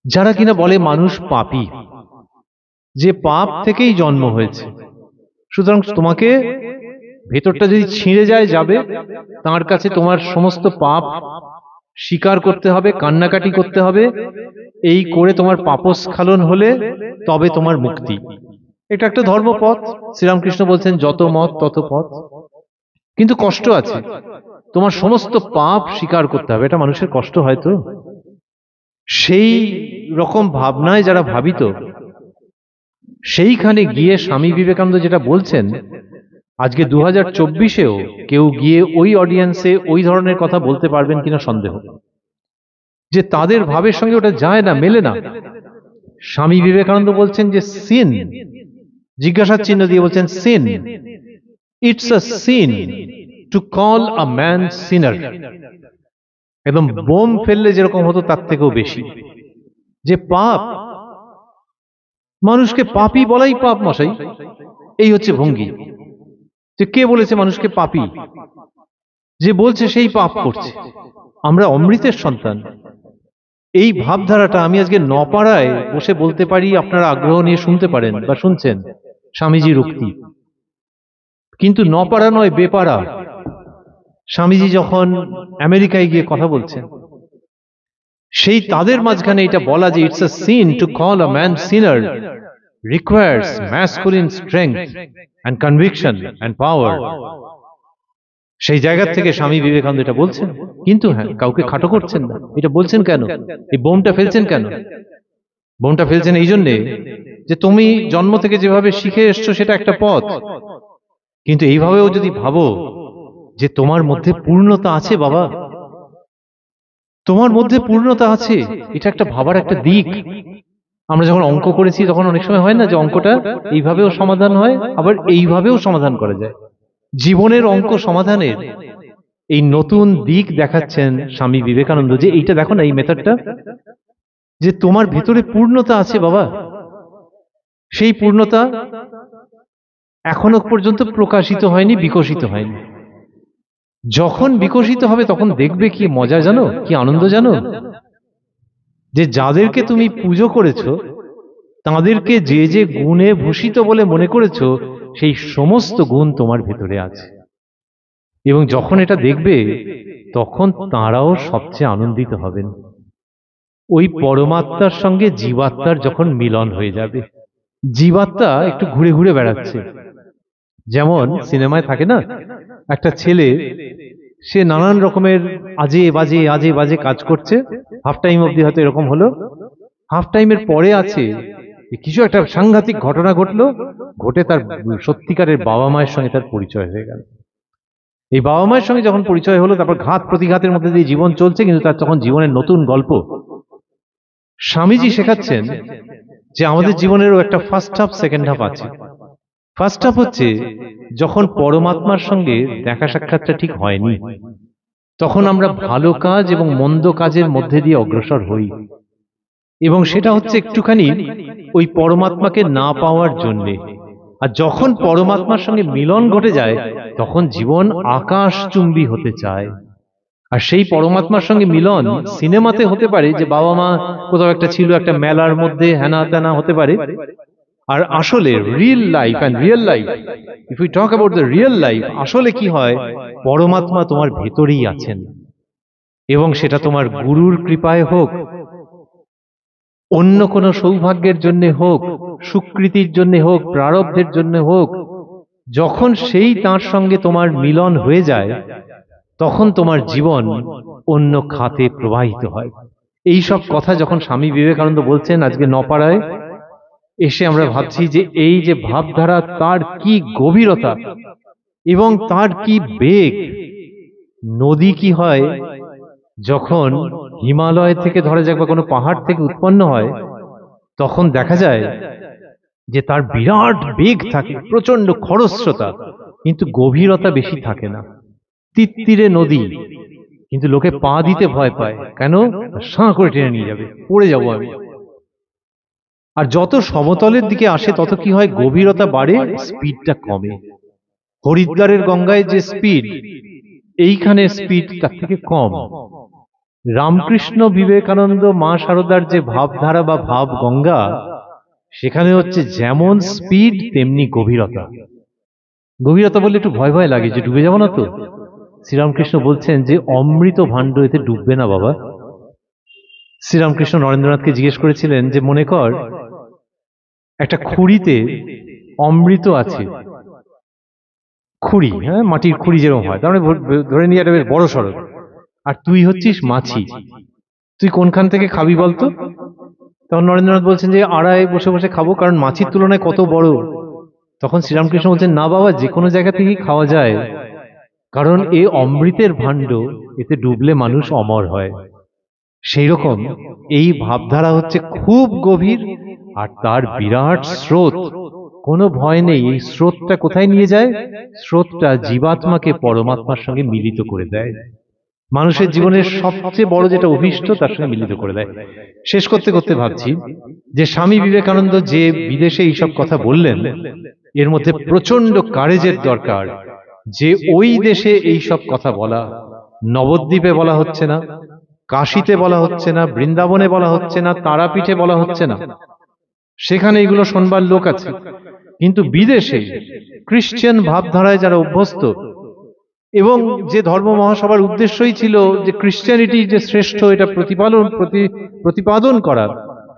যারা কিনা বলে মানুষ পাপী, যে পাপ থেকেই জন্ম হয়েছে, সুতরাং তোমাকে ভেতরটা যদি ছিঁড়ে যায় যাবে, তার কাছে তোমার সমস্ত পাপ স্বীকার করতে হবে, কান্নাকাটি করতে হবে। এই করে তোমার পাপস্খলন হলে তবে তোমার মুক্তি। এটা একটা ধর্মপথ। শ্রীরামকৃষ্ণ বলছেন যত মত তত পথ। কিন্তু কষ্ট আছে, তোমার সমস্ত পাপ স্বীকার করতে হবে। এটা মানুষের কষ্ট হয়তো। সেই রকম ভাবনায় যারা ভাবিত, সেইখানে গিয়ে স্বামী বিবেকানন্দ যেটা বলছেন, আজকে 2024-এও কেউ গিয়ে ওই অডিয়েন্সে ওই ধরনের কথা বলতে পারবেন কিনা সন্দেহ। যে তাদের ভাবের সঙ্গে ওটা যায় না, মেলে না। স্বামী বিবেকানন্দ বলছেন যে সিন, জিজ্ঞাসার চিহ্ন দিয়ে বলছেন sin, it's a sin to call a man sinner. একদম বোম ফেললে যেরকম হতো তার থেকেও বেশি। যে পাপ, মানুষকে পাপী বলাই পাপ মশাই, এই হচ্ছে ভঙ্গি। যে কে বলেছে মানুষকে পাপী? যে বলছে সেই পাপ করছে। আমরা অমৃতের সন্তান, এই ভাবধারাটা আমি আজকে নপাড়ায় বসে বলতে পারি, আপনারা আগ্রহ নিয়ে শুনতে পারেন বা শুনছেন স্বামীজির উক্তি। কিন্তু নপাড়া নয়, বেপাড়া। স্বামীজি যখন আমেরিকায় গিয়ে কথা বলছেন, সেই তাদের মাঝখানে এটা বলা যে it's a sin to call a man sinner requires masculine strength and conviction and power. সেই জায়গা থেকে স্বামী বিবেকানন্দ এটা বলছেন। কিন্তু হ্যাঁ, কাউকে খাটো করছেন না। এটা বলছেন কেন? এই বোমটা ফেলছেন কেন? বোমটা ফেলছেন এই জন্যে যে তুমি জন্ম থেকে যেভাবে শিখে এসছো সেটা একটা পথ, কিন্তু এইভাবেও যদি ভাবো যে তোমার মধ্যে পূর্ণতা আছে বাবা, তোমার মধ্যে পূর্ণতা আছে, এটা একটা ভাবার একটা দিক। আমরা যখন অঙ্ক করেছি তখন অনেক সময় হয় না যে অঙ্কটা এইভাবেও সমাধান হয়, আবার এইভাবেও সমাধান করা যায়। জীবনের অঙ্ক সমাধানের এই নতুন দিক দেখাচ্ছেন স্বামী বিবেকানন্দ, যে এইটা দেখো না, এই মেথডটা, যে তোমার ভিতরে পূর্ণতা আছে বাবা। সেই পূর্ণতা এখনো পর্যন্ত প্রকাশিত হয়নি, বিকশিত হয়নি। যখন বিকশিত হবে তখন দেখবে কি মজা জানো, কি আনন্দ জানো, যে যাদেরকে তুমি পুজো করেছো তাদেরকে যে যে গুণে ভূষিত বলে মনে করেছো, সেই সমস্ত গুণ তোমার ভেতরে আছে। এবং যখন এটা দেখবে তখন তাঁরাও সবচেয়ে আনন্দিত হবেন। ওই পরমাত্মার সঙ্গে জীবাত্মার যখন মিলন হয়ে যাবে, জীবাত্মা একটু ঘুরে ঘুরে বেড়াচ্ছে। যেমন সিনেমায় থাকে না, একটা ছেলে, সে নানান রকমের আজে বাজে কাজ করছে, হাফ টাইম অবধি হয়তো এরকম হলো, হাফ টাইমের পরে আছে কিছু একটা সাংঘাতিক ঘটনা ঘটলো, ঘটে তার সত্যিকারের বাবা মায়ের সঙ্গে তার পরিচয় হয়ে গেল। এই বাবা মায়ের সঙ্গে যখন পরিচয় হলো, তারপর ঘাত প্রতিঘাতের মধ্যে দিয়ে জীবন চলছে, কিন্তু তার তখন জীবনের নতুন গল্প। স্বামীজি শেখাচ্ছেন যে আমাদের জীবনেরও একটা ফার্স্ট হাফ সেকেন্ড হাফ আছে। ফার্স্ট হাফ হচ্ছে যখন পরমাত্মার সঙ্গে দেখা সাক্ষাৎটা ঠিক হয়নি, তখন আমরা ভালো কাজ এবং মন্দ কাজের মধ্যে দিয়ে অগ্রসর হই, এবং সেটা হচ্ছে একটুখানি ওই পরমাত্মাকে না পাওয়ার জন্যে। আর যখন পরমাত্মার সঙ্গে মিলন ঘটে যায় তখন জীবন আকাশচুম্বী হতে চায়। আর সেই পরমাত্মার সঙ্গে মিলন সিনেমাতে হতে পারে, যে বাবা মা কোথাও একটা ছিল, একটা মেলার মধ্যে হেনা তেনা হতে পারে। আর আসলে real life and real life, if you talk about the real life, আসলে কি হয়, পরমাত্মা তোমার ভেতরেই আছেন। এবং সেটা তোমার গুরুর কৃপায় হোক, অন্য কোনো সৌভাগ্যের জন্য হোক, সুকৃতির জন্য হোক, প্রারব্ধের জন্য হোক, যখন সেই তার সঙ্গে তোমার মিলন হয়ে যায় তখন তোমার জীবন অন্য খাতে প্রবাহিত হয়। এই সব কথা যখন স্বামী বিবেকানন্দ বলছেন আজকে নপাড়ায় এসে, আমরা ভাবছি যে এই যে ভাবধারা, তার কি গভীরতা এবং তার কি বেগ। নদী কি হয় যখন হিমালয় থেকে, ধরা যাক বা কোনো পাহাড় থেকে উৎপন্ন হয়, তখন দেখা যায় যে তার বিরাট বেগ থাকে, প্রচন্ড খরস্রোতা, কিন্তু গভীরতা বেশি থাকে না। তিত্তিরে নদী, কিন্তু লোকে পা দিতে ভয় পায়, কেন? সাঁ করে টেনে নিয়ে যাবে, পড়ে যাবো আমি। আর যত সমতলের দিকে আসে তত কি হয়, গভীরতা বাড়ে, স্পিডটা কমে। হরিদ্বারের গঙ্গায় যে স্পিড, এইখানে স্পিড তার থেকে কম। রামকৃষ্ণ বিবেকানন্দ মা শারদার যে ভাবধারা বা ভাব গঙ্গা, সেখানে হচ্ছে যেমন স্পিড তেমনি গভীরতা। গভীরতা বললে একটু ভয় ভয় লাগে যে ডুবে যাবো না তো। শ্রীরামকৃষ্ণ বলছেন যে অমৃত ভাণ্ড এতে ডুববে না বাবা। শ্রীরামকৃষ্ণ নরেন্দ্রনাথকে জিজ্ঞেস করেছিলেন যে মনে কর একটা খুঁড়িতে অমৃত আছে, খুঁড়ি, হ্যাঁ, মাটির খুঁড়ি যেরকম হয়, তার মানে ধরে নিয়ে একটা বেশ বড় সড়ো, আর তুই হচ্ছিস মাছি, তুই কোনখান থেকে খাবি বলতো? তখন নরেন্দ্রনাথ বলছেন যে আড়ায় বসে বসে খাবো, কারণ মাছির তুলনায় কত বড়। তখন শ্রীরামকৃষ্ণ বলছেন না বাবা, যে কোনো জায়গা থেকেই খাওয়া যায়, কারণ এ অমৃতের ভাণ্ড, এতে ডুবলে মানুষ অমর হয়। সেই রকম এই ভাবধারা হচ্ছে খুব গভীর, আর তার বিরাট স্রোত, কোনো ভয় নেই। এই স্রোতটা কোথায় নিয়ে যায়? স্রোতটা জীবাত্মাকে পরমাত্মার সঙ্গে মিলিত করে দেয়। মানুষের জীবনের সবচেয়ে বড় যেটা অভীষ্ট, তার সঙ্গে মিলিত করে দেয়। শেষ করতে করতে ভাবছি যে স্বামী বিবেকানন্দ যে বিদেশে এইসব কথা বললেন, এর মধ্যে প্রচন্ড কারেজের দরকার। যে ওই দেশে এইসব কথা বলা, নবদ্বীপে বলা হচ্ছে না, কাশীতে বলা হচ্ছে না, বৃন্দাবনে বলা হচ্ছে না, তারাপীঠে বলা হচ্ছে না, সেখানে এগুলো শোনবার লোক আছে। কিন্তু বিদেশে খ্রিস্টান ভাবধারায় যারা অভ্যস্ত, এবং যে ধর্ম মহাসভার উদ্দেশ্যই ছিল যে খ্রিস্টানিটি যে শ্রেষ্ঠ এটা প্রতিপাদন করার,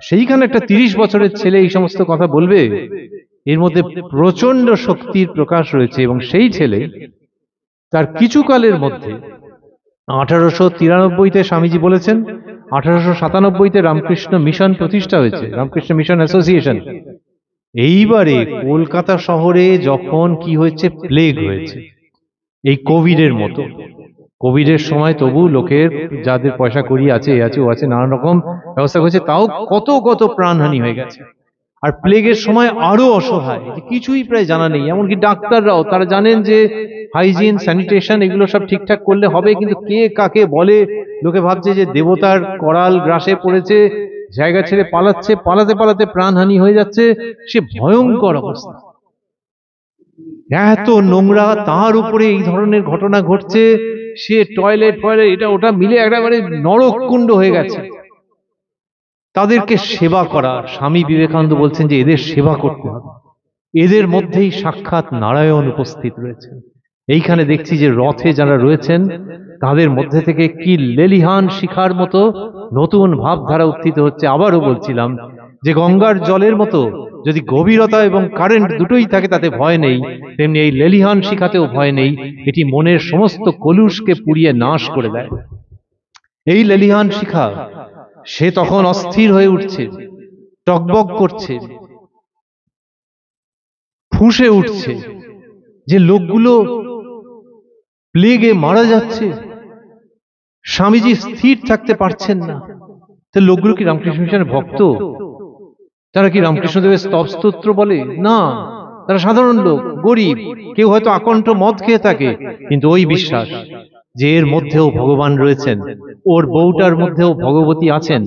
সেইখানে একটা 30 বছরের ছেলে এই সমস্ত কথা বলবে, এর মধ্যে প্রচন্ড শক্তির প্রকাশ রয়েছে। এবং সেই ছেলে তার কিছু কালের মধ্যে 1893-তে স্বামীজি বলেছেন, 1897-তে রামকৃষ্ণ মিশন প্রতিষ্ঠা হয়েছে, রামকৃষ্ণ মিশন অ্যাসোসিয়েশন। এইবারে কলকাতা শহরে যখন কি হয়েছে, প্লেগ হয়েছে, এই কোভিডের মতো। কোভিডের সময় তবু লোকের যাদের পয়সা কড়ি আছে, এ আছে ও আছে, নানান রকম ব্যবস্থা করেছে, তাও কত কত প্রাণহানি হয়ে গেছে। আর প্লেগের সময় আরো অসহায়, কিছুই প্রায় জানা নেই। এমনকি ডাক্তাররাও তারা জানেন যে হাইজিন, স্যানিটেশন এগুলো সব ঠিকঠাক করলে হবে, কিন্তু কে কাকে বলে, লোকে ভাবছে যে দেবতার করাল গ্রাসে পড়েছে, জায়গা ছেড়ে পালাচ্ছে, পালাতে পালাতে প্রাণহানি হয়ে যাচ্ছে। সে ভয়ঙ্কর অবস্থা, এত নোংরা, তার উপরে এই ধরনের ঘটনা ঘটছে। সে টয়লেট এটা ওটা মিলে একেবারে নরককুণ্ড হয়ে গেছে। তাদেরকে সেবা করা, স্বামী বিবেকানন্দ বলছেন যে এদের সেবা করতে হবে, এদের মধ্যেই সাক্ষাৎ নারায়ণ উপস্থিত রয়েছে। এইখানে দেখছি যে রথে যারা রয়েছেন তাদের মধ্যে থেকে কি লেলিহান শিখার মতো নতুন ভাবধারা উত্থিত হচ্ছে। আবারও বলছিলাম যে গঙ্গার জলের মতো যদি গভীরতা এবং কারেন্ট দুটোই থাকে তাতে ভয় নেই, তেমনি এই লেলিহান শিখাতেও ভয় নেই। এটি মনের সমস্ত কলুষকে পুড়িয়ে নাশ করে দেয়। এই লেলিহান শিখা, সে তখন অস্থির হয়ে উঠছে, টকবক করছে, ফুঁসে উঠছে যে লোকগুলো প্লেগে মারা যাচ্ছে। স্বামীজি স্থির থাকতে পারছেন না। তো লোকগুলো কি রামকৃষ্ণ মিশনের ভক্ত? তারা কি রামকৃষ্ণদেবের স্তবস্তোত্র বলে? না, তারা সাধারণ লোক, গরিব, কেউ হয়তো আকণ্ঠ মদ খেয়ে থাকে, কিন্তু ওই বিশ্বাস যে এর মধ্যেও ভগবান রয়েছেন, ওর বউটার মধ্যেও ভগবতী আছেন,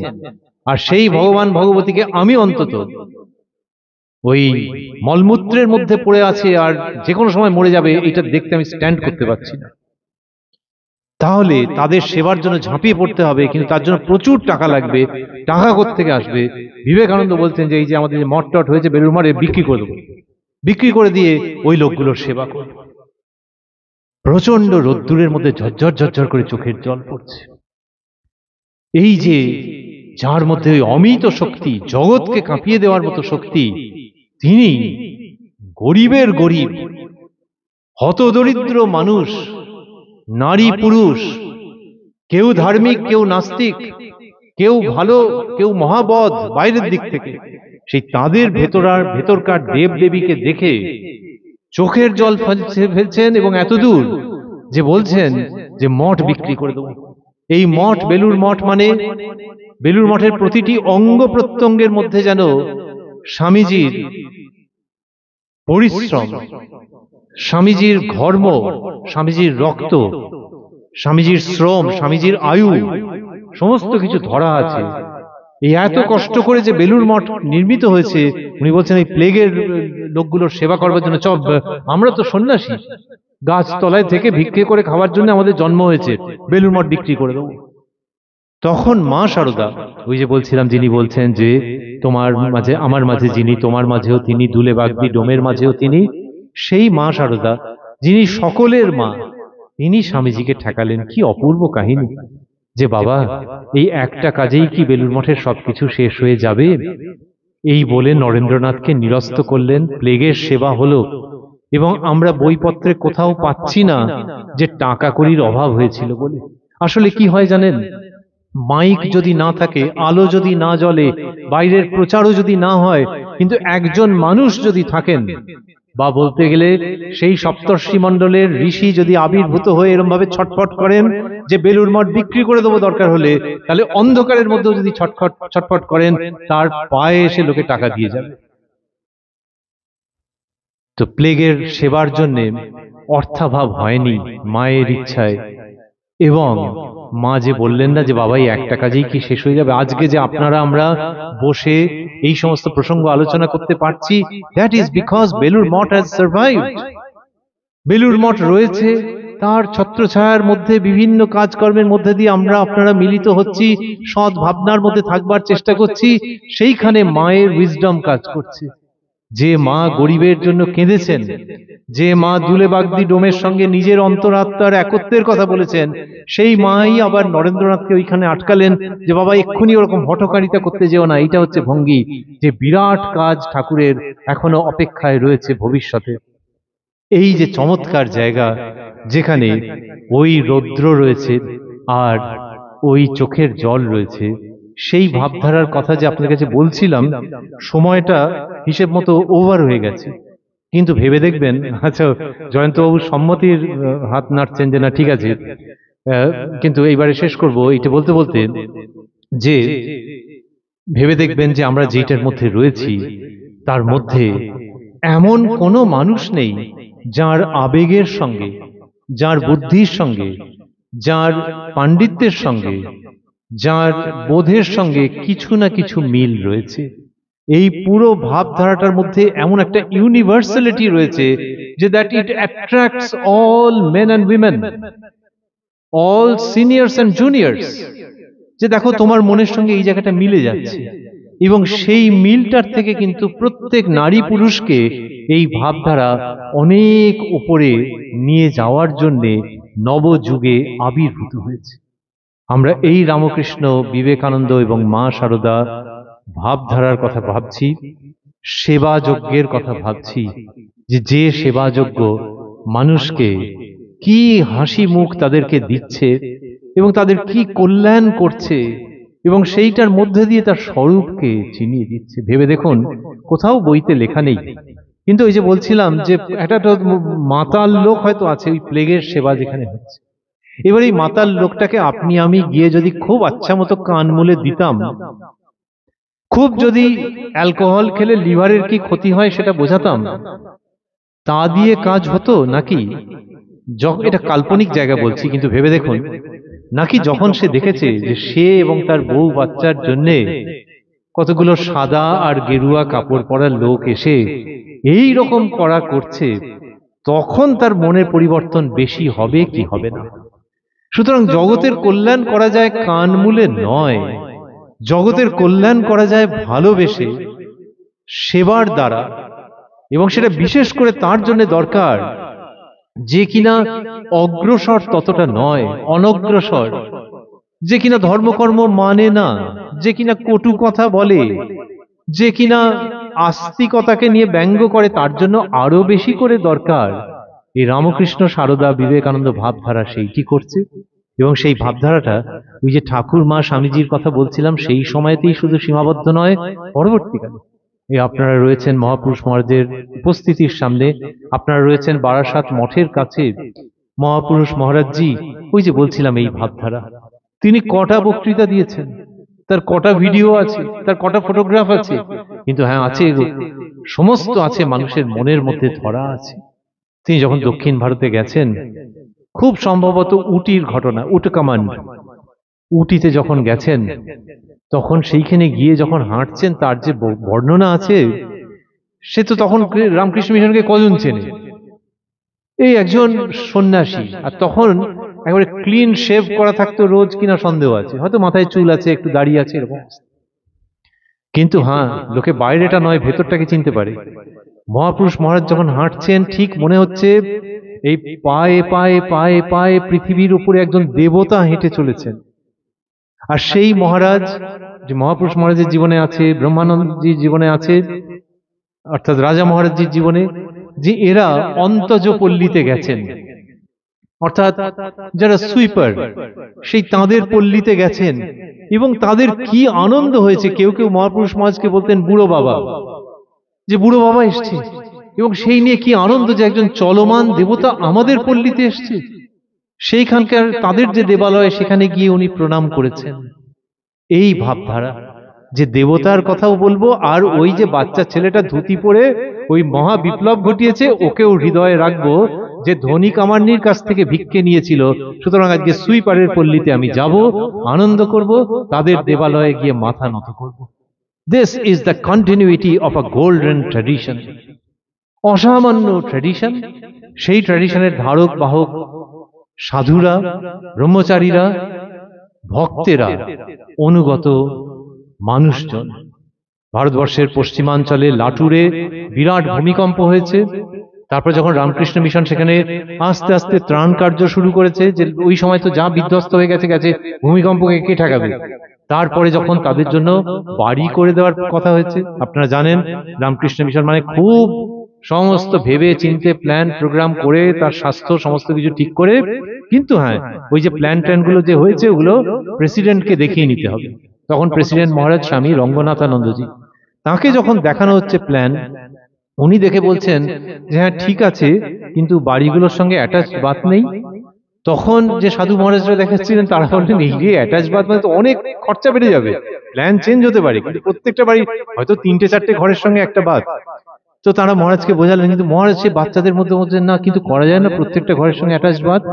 আর সেই ভগবান ভগবতীকে আমি অন্তত ওই মলমূত্রের মধ্যে পড়ে আছে আর যে কোনো সময় মরে যাবে, এটা দেখতে আমি স্ট্যান্ড করতে পারছি না। তাহলে তাদের সেবার জন্য ঝাঁপিয়ে পড়তে হবে, কিন্তু তার জন্য প্রচুর টাকা লাগবে। টাকা কোত্থেকে আসবে? বিবেকানন্দ বলছেন যে এই যে আমাদের যে মঠ টট হয়েছে বেলুড় মঠে, বিক্রি করে দেবো, বিক্রি করে দিয়ে ওই লোকগুলোর সেবা করব। প্রচন্ড রোদ্দুরের মধ্যে ঝরঝর ঝরঝর করে চোখের জল পড়ছে। এই যে যার মধ্যে ওই অমিত শক্তি, জগৎকে কাঁপিয়ে দেওয়ার মতো শক্তি, তিনি গরিবের গরিব, হতদরিদ্র মানুষ, নারী পুরুষ, কেউ ধার্মিক, কেউ নাস্তিক, কেউ ভালো, কেউ মহাবদ বাইরের দিক থেকে, সেই তাদের ভেতরকার দেব দেবীকে দেখে চোখের জল ফেলছেন। এবং এতদূর যে বলছেন যে মঠ বিক্রি করে দেবো। এই মঠ, বেলুড় মঠ মানে বেলুড় মঠের প্রতিটি অঙ্গ প্রত্যঙ্গের মধ্যে যেন স্বামীজির পরিশ্রম, স্বামীজির ধর্ম, স্বামীজির রক্ত, স্বামীজির শ্রম, স্বামীজির আয়ু, সমস্ত কিছু ধরা আছে। এই এত কষ্ট করে যে বেলুড় মঠ নির্মিত হয়েছে, উনি বলছেন এই প্লেগের লোকগুলোর সেবা করবার জন্য। আমরা তো সন্ন্যাসী, গাছতলায় থেকে ভিক্ষে করে খাওয়ার জন্য আমাদের জন্ম হয়েছে, বেলুড় মঠ বিক্রি করে দেবো। তখন মা শারদা, ওই যে বলছিলাম যিনি বলছেন যে তোমার মাঝে আমার মাঝে যিনি, তোমার মাঝেও তিনি, দুলে বাগদি ডোমের মাঝেও তিনি, সেই মা শারদা যিনি সকলের মা, তিনি স্বামীজিকে ঠেকালেন। কি অপূর্ব কাহিনী যে বাবা, এই একটা কাজেই কি বেলুড় মঠের সবকিছু শেষ হয়ে যাবে? এই বলে নরেন্দ্রনাথকে নিরস্ত করলেন, প্লেগের সেবা হলো। এবং আমরা বইপত্রে কোথাও পাচ্ছি না যে টাকা কড়ির অভাব হয়েছিল বলে। আসলে কি হয় জানেন, মাইক যদি না থাকে, আলো যদি না জ্বলে, বাইরের প্রচারও যদি না হয়, কিন্তু একজন মানুষ যদি থাকেন, বা বলতে গেলে সেই সপ্তর্ষি মণ্ডলের ঋষি যদি আবির্ভূত হয়ে এরকম ভাবে ছটফট করেন যে বেলুড় মঠ বিক্রি করে দেবো দরকার হলে, তাহলে অন্ধকারের মধ্যেও যদি ছটফট করেন, তার পায়ে এসে লোকে টাকা দিয়ে যাবে। তো প্লেগের সেবার জন্যে অর্থাভাব হয়নি, মায়ের ইচ্ছায়। এবং মা যে বললেন না যে বাবাই একটা কাজেই কি শেষ হয়ে যাবে, আজকে যে আপনারা আমরা বসে এই সমস্ত প্রসঙ্গ আলোচনা করতে পারছি, that is because Belur Math has survived. Belur Math রয়েছে, তার ছত্রছায়ার মধ্যে বিভিন্ন কাজকর্মের মধ্যে দিয়ে আমরা আপনারা মিলিত হচ্ছি, সৎ ভাবনার মধ্যে থাকবার চেষ্টা করছি, সেইখানে মায়ের উইজডম কাজ করছে। যে মা গরিবের জন্য কেঁদেছেন, যে মা দুলে বাগদি ডোমের সঙ্গে নিজের অন্তরাত্মার একত্বের কথা বলেছেন, সেই মাই আবার নরেন্দ্রনাথকে ওইখানে আটকালেন যে বাবা এক্ষুনি ওরকম হঠকারিতা করতে যেও না। এইটা হচ্ছে ভঙ্গি যে বিরাট কাজ ঠাকুরের এখনো অপেক্ষায় রয়েছে ভবিষ্যতে। এই যে চমৎকার জায়গা যেখানে ওই রৌদ্র রয়েছে আর ওই চোখের জল রয়েছে, সেই ভাবধারার কথা যে আপনার কাছে বলছিলাম, সময়টা হিসেব মতো ওভার হয়ে গেছে, কিন্তু ভেবে দেখবেন। আচ্ছা, জয়ন্তবাবু সম্মতির হাত নাড়ছেন যে না ঠিক আছে, কিন্তু এইবারে শেষ করব এইটা বলতে বলতে যে ভেবে দেখবেন যে আমরা যেটার মধ্যে রয়েছি তার মধ্যে এমন কোনো মানুষ নেই যার আবেগের সঙ্গে, যার বুদ্ধির সঙ্গে, যার পাণ্ডিত্যের সঙ্গে, যার বোধের সঙ্গে কিছু না কিছু মিল রয়েছে। এই পুরো ভাবধারাটার মধ্যে এমন একটা ইউনিভার্সালিটি রয়েছে যে that it attracts all men and women, all seniors and juniors. যে দেখো তোমার মনের সঙ্গে এই জায়গাটা মিলে যাচ্ছে, এবং সেই মিলটার থেকে কিন্তু প্রত্যেক নারী পুরুষকে এই ভাবধারা অনেক উপরে নিয়ে যাওয়ার জন্যে নবযুগে আবির্ভূত হয়েছে। আমরা এই রামকৃষ্ণ, বিবেকানন্দ এবং মা শারদা ভাবধারার কথা ভাবছি, সেবা যজ্ঞের কথা ভাবছি, যে সেবাযজ্ঞ মানুষকে কি হাসি মুখ তাদেরকে দিচ্ছে এবং তাদের কি কল্যাণ করছে, এবং সেইটার মধ্যে দিয়ে তার স্বরূপকে চিনিয়ে দিচ্ছে। ভেবে দেখুন, কোথাও বইতে লেখা নেই, কিন্তু ওই যে বলছিলাম যে একটা মাতাল লোক হয়তো আছে ওই প্লেগের সেবা যেখানে হচ্ছে। এবার এই মাতাল লোকটাকে আপনি আমি গিয়ে যদি খুব আচ্ছা মতো কান মুলে দিতাম, খুব যদি অ্যালকোহল খেলে লিভারের কি ক্ষতি হয় সেটা বোঝাতাম, তা দিয়ে কাজ হতো নাকি? এটা কাল্পনিক জায়গা বলছি, কিন্তু ভেবে দেখুন, নাকি যখন সে দেখেছে যে সে এবং তার বউ বাচ্চার জন্যে কতগুলো সাদা আর গেরুয়া কাপড় পরা লোক এসে এই রকম করা করছে, তখন তার মনের পরিবর্তন বেশি হবে কি হবে না? সুতরাং জগতের কল্যাণ করা যায় কান মুলে নয়, জগতের কল্যাণ করা যায় ভালোবেসে, সেবার দ্বারা। এবং সেটা বিশেষ করে তার জন্য দরকার যে কিনা অগ্রসর ততটা নয়, অনগ্রসর, যে কিনা ধর্মকর্ম মানে না, যে কিনা কটু কথা বলে, যে কিনা আস্তিকতাকে নিয়ে ব্যঙ্গ করে, তার জন্য আরো বেশি করে দরকার এই রামকৃষ্ণ, সারদা, বিবেকানন্দ ভাবধারা সেইটি করছে। এবং সেই ভাবধারাটা ওই যে ঠাকুর মা স্বামীজির কথা বলছিলাম, সেই সময়তেই শুধু সীমাবদ্ধ নয়, পরবর্তীকালে এই আপনারা রয়েছেন মহাপুরুষ মহারাজের উপস্থিতির সামনে, আপনারা রয়েছেন বারাসাত মঠের কাছে, মহাপুরুষ মহারাজজি, ওই যে বলছিলাম এই ভাবধারা, তিনি কটা বক্তৃতা দিয়েছেন, তার কটা ভিডিও আছে, তার কটা ফটোগ্রাফ আছে, কিন্তু হ্যাঁ আছে, সমস্ত আছে, মানুষের মনের মধ্যে ধরা আছে। তিনি যখন দক্ষিণ ভারতে গেছেন, খুব সম্ভবত উটির ঘটনা, উট কমান্ড, উটিতে যখন গেছেন, তখন সেইখানে গিয়ে যখন হাঁটছেন, তার যে বর্ণনা আছে, সে তো তখন রামকৃষ্ণ মিশনকে কজন চেনে? এই একজন সন্ন্যাসী, আর তখন একেবারে ক্লিন শেভ করা থাকতো রোজ কিনা সন্দেহ আছে, হয়তো মাথায় চুল আছে, একটু দাড়ি আছে, এরকম। কিন্তু হ্যাঁ, লোকে বাইরেটা নয় ভেতরটাকে চিনতে পারে। মহাপুরুষ মহারাজ যখন হাঁটছেন, ঠিক মনে হচ্ছে এই পায়ে পায়ে পায়ে পায়ে পৃথিবীর উপরে একজন দেবতা হেঁটে চলেছেন। আর সেই মহারাজ, যে মহাপুরুষ মহারাজের জীবনে আছে, ব্রহ্মানন্দজির জীবনে আছে, অর্থাৎ রাজা মহারাজজির জীবনে, যে এরা অন্তজ পল্লীতে গেছেন, অর্থাৎ যারা সুইপার, সেই তাদের পল্লীতে গেছেন, এবং তাদের কি আনন্দ হয়েছে। কেউ কেউ মহাপুরুষ মহারাজকে বলতেন বুড়ো বাবা, যে বুড়ো বাবা এসছে, এবং সেই নিয়ে কি আনন্দ যে একজন চলমান দেবতা আমাদের পল্লীতে এসছে। সেইখানকার তাদের যে দেবালয়, সেখানে গিয়ে উনি প্রণাম করেছেন। এই ভাবধারা, যে দেবতার কথাও বলবো, আর ওই যে বাচ্চা ছেলেটা ধুতি পরে ওই মহা বিপ্লব ঘটিয়েছে, ওকেও হৃদয়ে রাখবো, যে ধনী কামারনির কাছ থেকে ভিক্ষে নিয়েছিল। সুতরাং আজকে সুইপারের পল্লীতে আমি যাব, আনন্দ করব, তাদের দেবালয়ে গিয়ে মাথা নত করব। This is the continuity of a golden tradition, অসামান্য ট্র্যাডিশন। সেই ট্র্যাডিশনের ধারক বাহক সাধুরা, ব্রহ্মচারীরা, ভক্তেরা, অনুগত মানুষজন। ভারতবর্ষের পশ্চিমাঞ্চলে লাটুরে বিরাট ভূমিকম্প হয়েছে। তারপর যখন রামকৃষ্ণ মিশন সেখানে আস্তে আস্তে ত্রাণ কার্য শুরু করেছে, যে ওই সময় তো যা বিধ্বস্ত হয়ে গেছে গেছে, ভূমিকম্পকে কে ঠেকাবে। তারপরে যখন তাদের জন্য বাড়ি করে দেওয়ার কথা হয়েছে, আপনারা জানেন রামকৃষ্ণ মিশন মানে খুব সমস্ত ভেবে চিন্তে প্ল্যান প্রোগ্রাম করে তার স্বাস্থ্য সমস্ত কিছু ঠিক করে, কিন্তু হ্যাঁ ওই যে প্ল্যান ট্যান গুলো যে হয়েছে ওগুলো প্রেসিডেন্টকে দেখিয়ে নিতে হবে। তখন প্রেসিডেন্ট মহারাজ স্বামী রঙ্গনাথানন্দজি, তাকে যখন দেখানো হচ্ছে প্ল্যান, উনি দেখে বলছেন যে হ্যাঁ ঠিক আছে, কিন্তু বাড়িগুলোর সঙ্গে অ্যাটাচ বাথ নেই। তখন যে সাধু মহারাজরা দেখাচ্ছিলেন তারা বললেন এই যে অ্যাটাচ বাথ মানে তো অনেক খরচা বেড়ে যাবে, প্ল্যান চেঞ্জ হতে পারে, কিন্তু প্রত্যেকটা বাড়ি হয়তো 3-4টে ঘরের সঙ্গে একটা বাথ। তো তারা মহারাজকে বোঝালেন, কিন্তু মহারাজ সে বাচ্চাদের মধ্যে বলছেন না, কিন্তু করা যায় না প্রত্যেকটা ঘরের সঙ্গে অ্যাটাচ বাথ।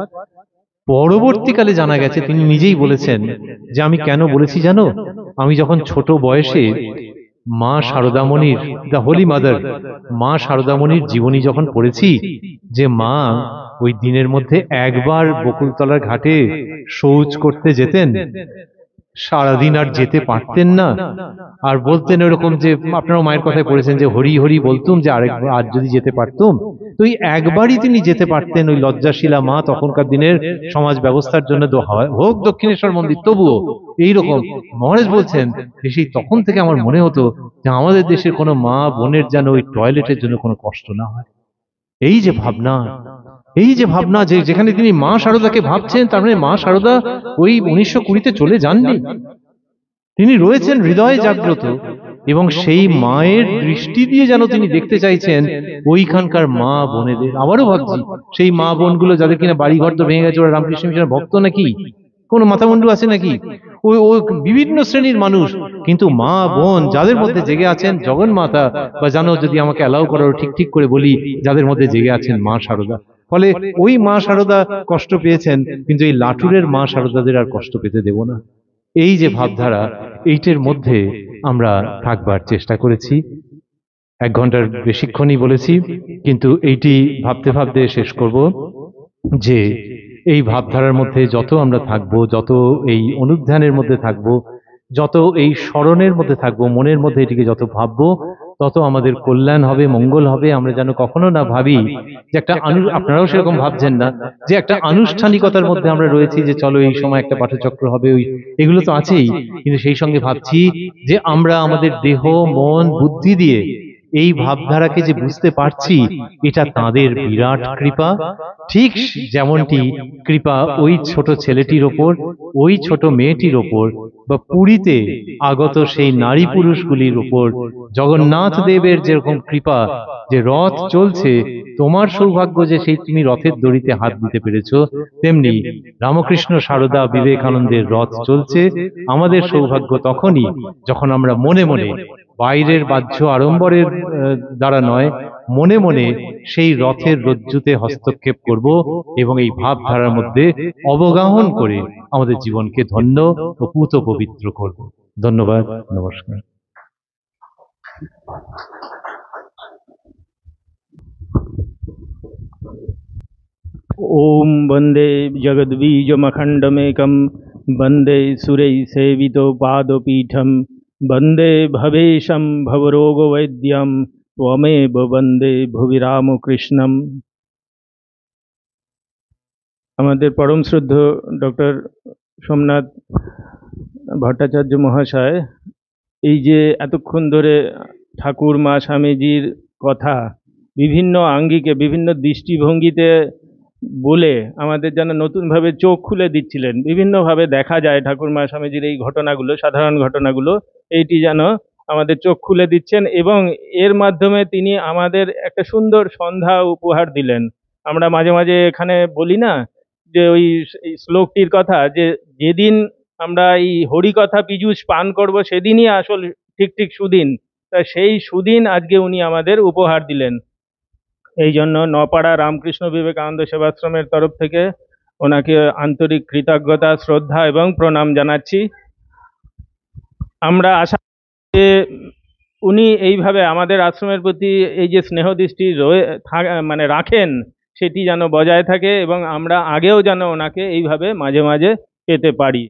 পরবর্তীকালে জানা গেছে তিনি নিজেই বলেছেন যে আমি কেন বলেছি জানো, আমি যখন ছোট বয়সে মা শারদামণির, দ্য হোলি মাদার, মা শারদামণির জীবনী যখন পড়েছি, যে মা ওই দিনের মধ্যে একবার বকুলতলার ঘাটে শৌচ করতে যেতেন, সারাদিন আর যেতে পারতেন না, আর বলতেন এরকম যে আপনারা মায়ের কথায় পড়েছেন যে হরি হরি বলতুম যে আরেকবার আজ যদি যেতে পারতুম। তো এই একবারই তিনি যেতে পারতেন, ওই লজ্জাশীলা মা তখনকার দিনের সমাজ ব্যবস্থার জন্য হোক দক্ষিণেশ্বর মন্দির, তবুও এইরকম মহারাজ বলছেন যে সেই তখন থেকে আমার মনে হতো যে আমাদের দেশের কোনো মা বোনের যেন ওই টয়লেটের জন্য কোনো কষ্ট না হয়। এই যে ভাবনা, এই যে ভাবনা, যে যেখানে তিনি মা শারদাকে ভাবছেন, তার মানে মা শারদা ওই 1920-তে চলে যাননি, তিনি রয়েছেন হৃদয়ে জাগ্রত, এবং সেই মায়ের দৃষ্টি দিয়ে যেন তিনি দেখতে চাইছেন ওইখানকার মা বোনেদের। আবারও ভাবছি সেই মা বোনগুলো যাদের কিনা বাড়ি ঘর তো ভেঙে গেছে, ওরা রামকৃষ্ণ মিশনের ভক্ত নাকি, কোন মাথামুন্ডু আছে নাকি, ওই ওই বিভিন্ন শ্রেণীর মানুষ, কিন্তু মা বোন যাদের মধ্যে জেগে আছেন জগন মাতা, বা জানো যদি আমাকে অ্যালাউ করো ঠিক ঠিক করে বলি, যাদের মধ্যে জেগে আছেন মা শারদা। ফলে ওই মা শারদা কষ্ট পেয়েছেন, কিন্তু এই লাটুরের মা শারদাদের আর কষ্ট পেতে দেব না। এই যে ভাবধারা, এইটার মধ্যে আমরা থাকবার চেষ্টা করেছি। 1 ঘন্টার বেশিক্ষণই বলেছি, কিন্তু এইটি ভাবতে ভাবতে শেষ করব যে এই ভাবধারার মধ্যে যত আমরা থাকবো, যত এই অনুধ্যানের মধ্যে থাকবো, যত এই স্মরণের মধ্যে থাকবো, মনের মধ্যে এটিকে যত ভাববো, তত আমাদের কল্যাণ হবে, মঙ্গল হবে। আমরা যেন কখনো না ভাবি যে একটা আপনারাও সেরকম ভাবছেন না যে একটা আনুষ্ঠানিকতার মধ্যে আমরা রয়েছি, যে চলো এই সময় একটা পাঠচক্র হবে, ওই এগুলো তো আছেই, কিন্তু সেই সঙ্গে ভাবছি যে আমরা আমাদের দেহ মন বুদ্ধি দিয়ে এই ভাবধারাকে যে বুঝতে পারছি, এটা তাদের বিরাট কৃপা। ঠিক যেমনটি কৃপা ওই ছোট ছেলেটির ওপর, ওই ছোট মেয়েটির ওপর, বা পুরীতে আগত সেই নারী পুরুষগুলির উপর জগন্নাথ দেবের যেরকম কৃপা, যে রথ চলছে, তোমার সৌভাগ্য যে সেই তুমি রথের দড়িতে হাত দিতে পেরেছো, তেমনি রামকৃষ্ণ সারদা বিবেকানন্দের রথ চলছে। আমাদের সৌভাগ্য তখনই যখন আমরা মনে মনে, বাইরের বাহ্য আড়ম্বরের দ্বারা নয়, মনে মনে সেই রথের রজ্জুতে হস্তক্ষেপ করব এবং এই ভাবধারার মধ্যে অবগাহন করে আমাদের জীবনকে ধন্য ও পূত পবিত্র করব। ধন্যবাদ, নমস্কার। ओम वंदे जगद्बीजमखण्डमेकं वंदे सुरैः सेवितो पादपीठं वंदे भवेशं भवरोगवैद्यं त्वमेव वंदे भुवि रामकृष्णं। আমাদের পরম শ্রদ্ধ ডক্টর সোমনাথ ভট্টাচার্য মহাশয় এই যে এতক্ষণ ধরে ঠাকুর মা স্বামীজির কথা বিভিন্ন আঙ্গিকে বিভিন্ন দৃষ্টিভঙ্গিতে বলে আমাদের যেন নতুনভাবে চোখ খুলে দিচ্ছিলেন। বিভিন্নভাবে দেখা যায় ঠাকুর মা স্বামীজির এই ঘটনাগুলো, সাধারণ ঘটনাগুলো, এইটি যেন আমাদের চোখ খুলে দিচ্ছেন, এবং এর মাধ্যমে তিনি আমাদের একটা সুন্দর সন্ধ্যা উপহার দিলেন। আমরা মাঝে মাঝে এখানে বলি না যে ওই শ্লোকটির কথা, যে যেদিন আমরা এই হরিকথা পীযূষ পান করব সেদিনই আসল ঠিক ঠিক সুদিন। তা সেই সুদিন আজকে উনি আমাদের উপহার দিলেন। এই জন্য নপাড়া রামকৃষ্ণ বিবেকানন্দ সেবাশ্রমের তরফ থেকে ওনাকে আন্তরিক কৃতজ্ঞতা, শ্রদ্ধা এবং প্রণাম জানাচ্ছি। আমরা আশা যে উনি এইভাবে আমাদের আশ্রমের প্রতি এই যে স্নেহ দৃষ্টি মানে রাখেন, সেটি যেন বজায় থাকে এবং আমরা আগেও যেন ওনাকে এইভাবে মাঝে মাঝে পেতে পারি।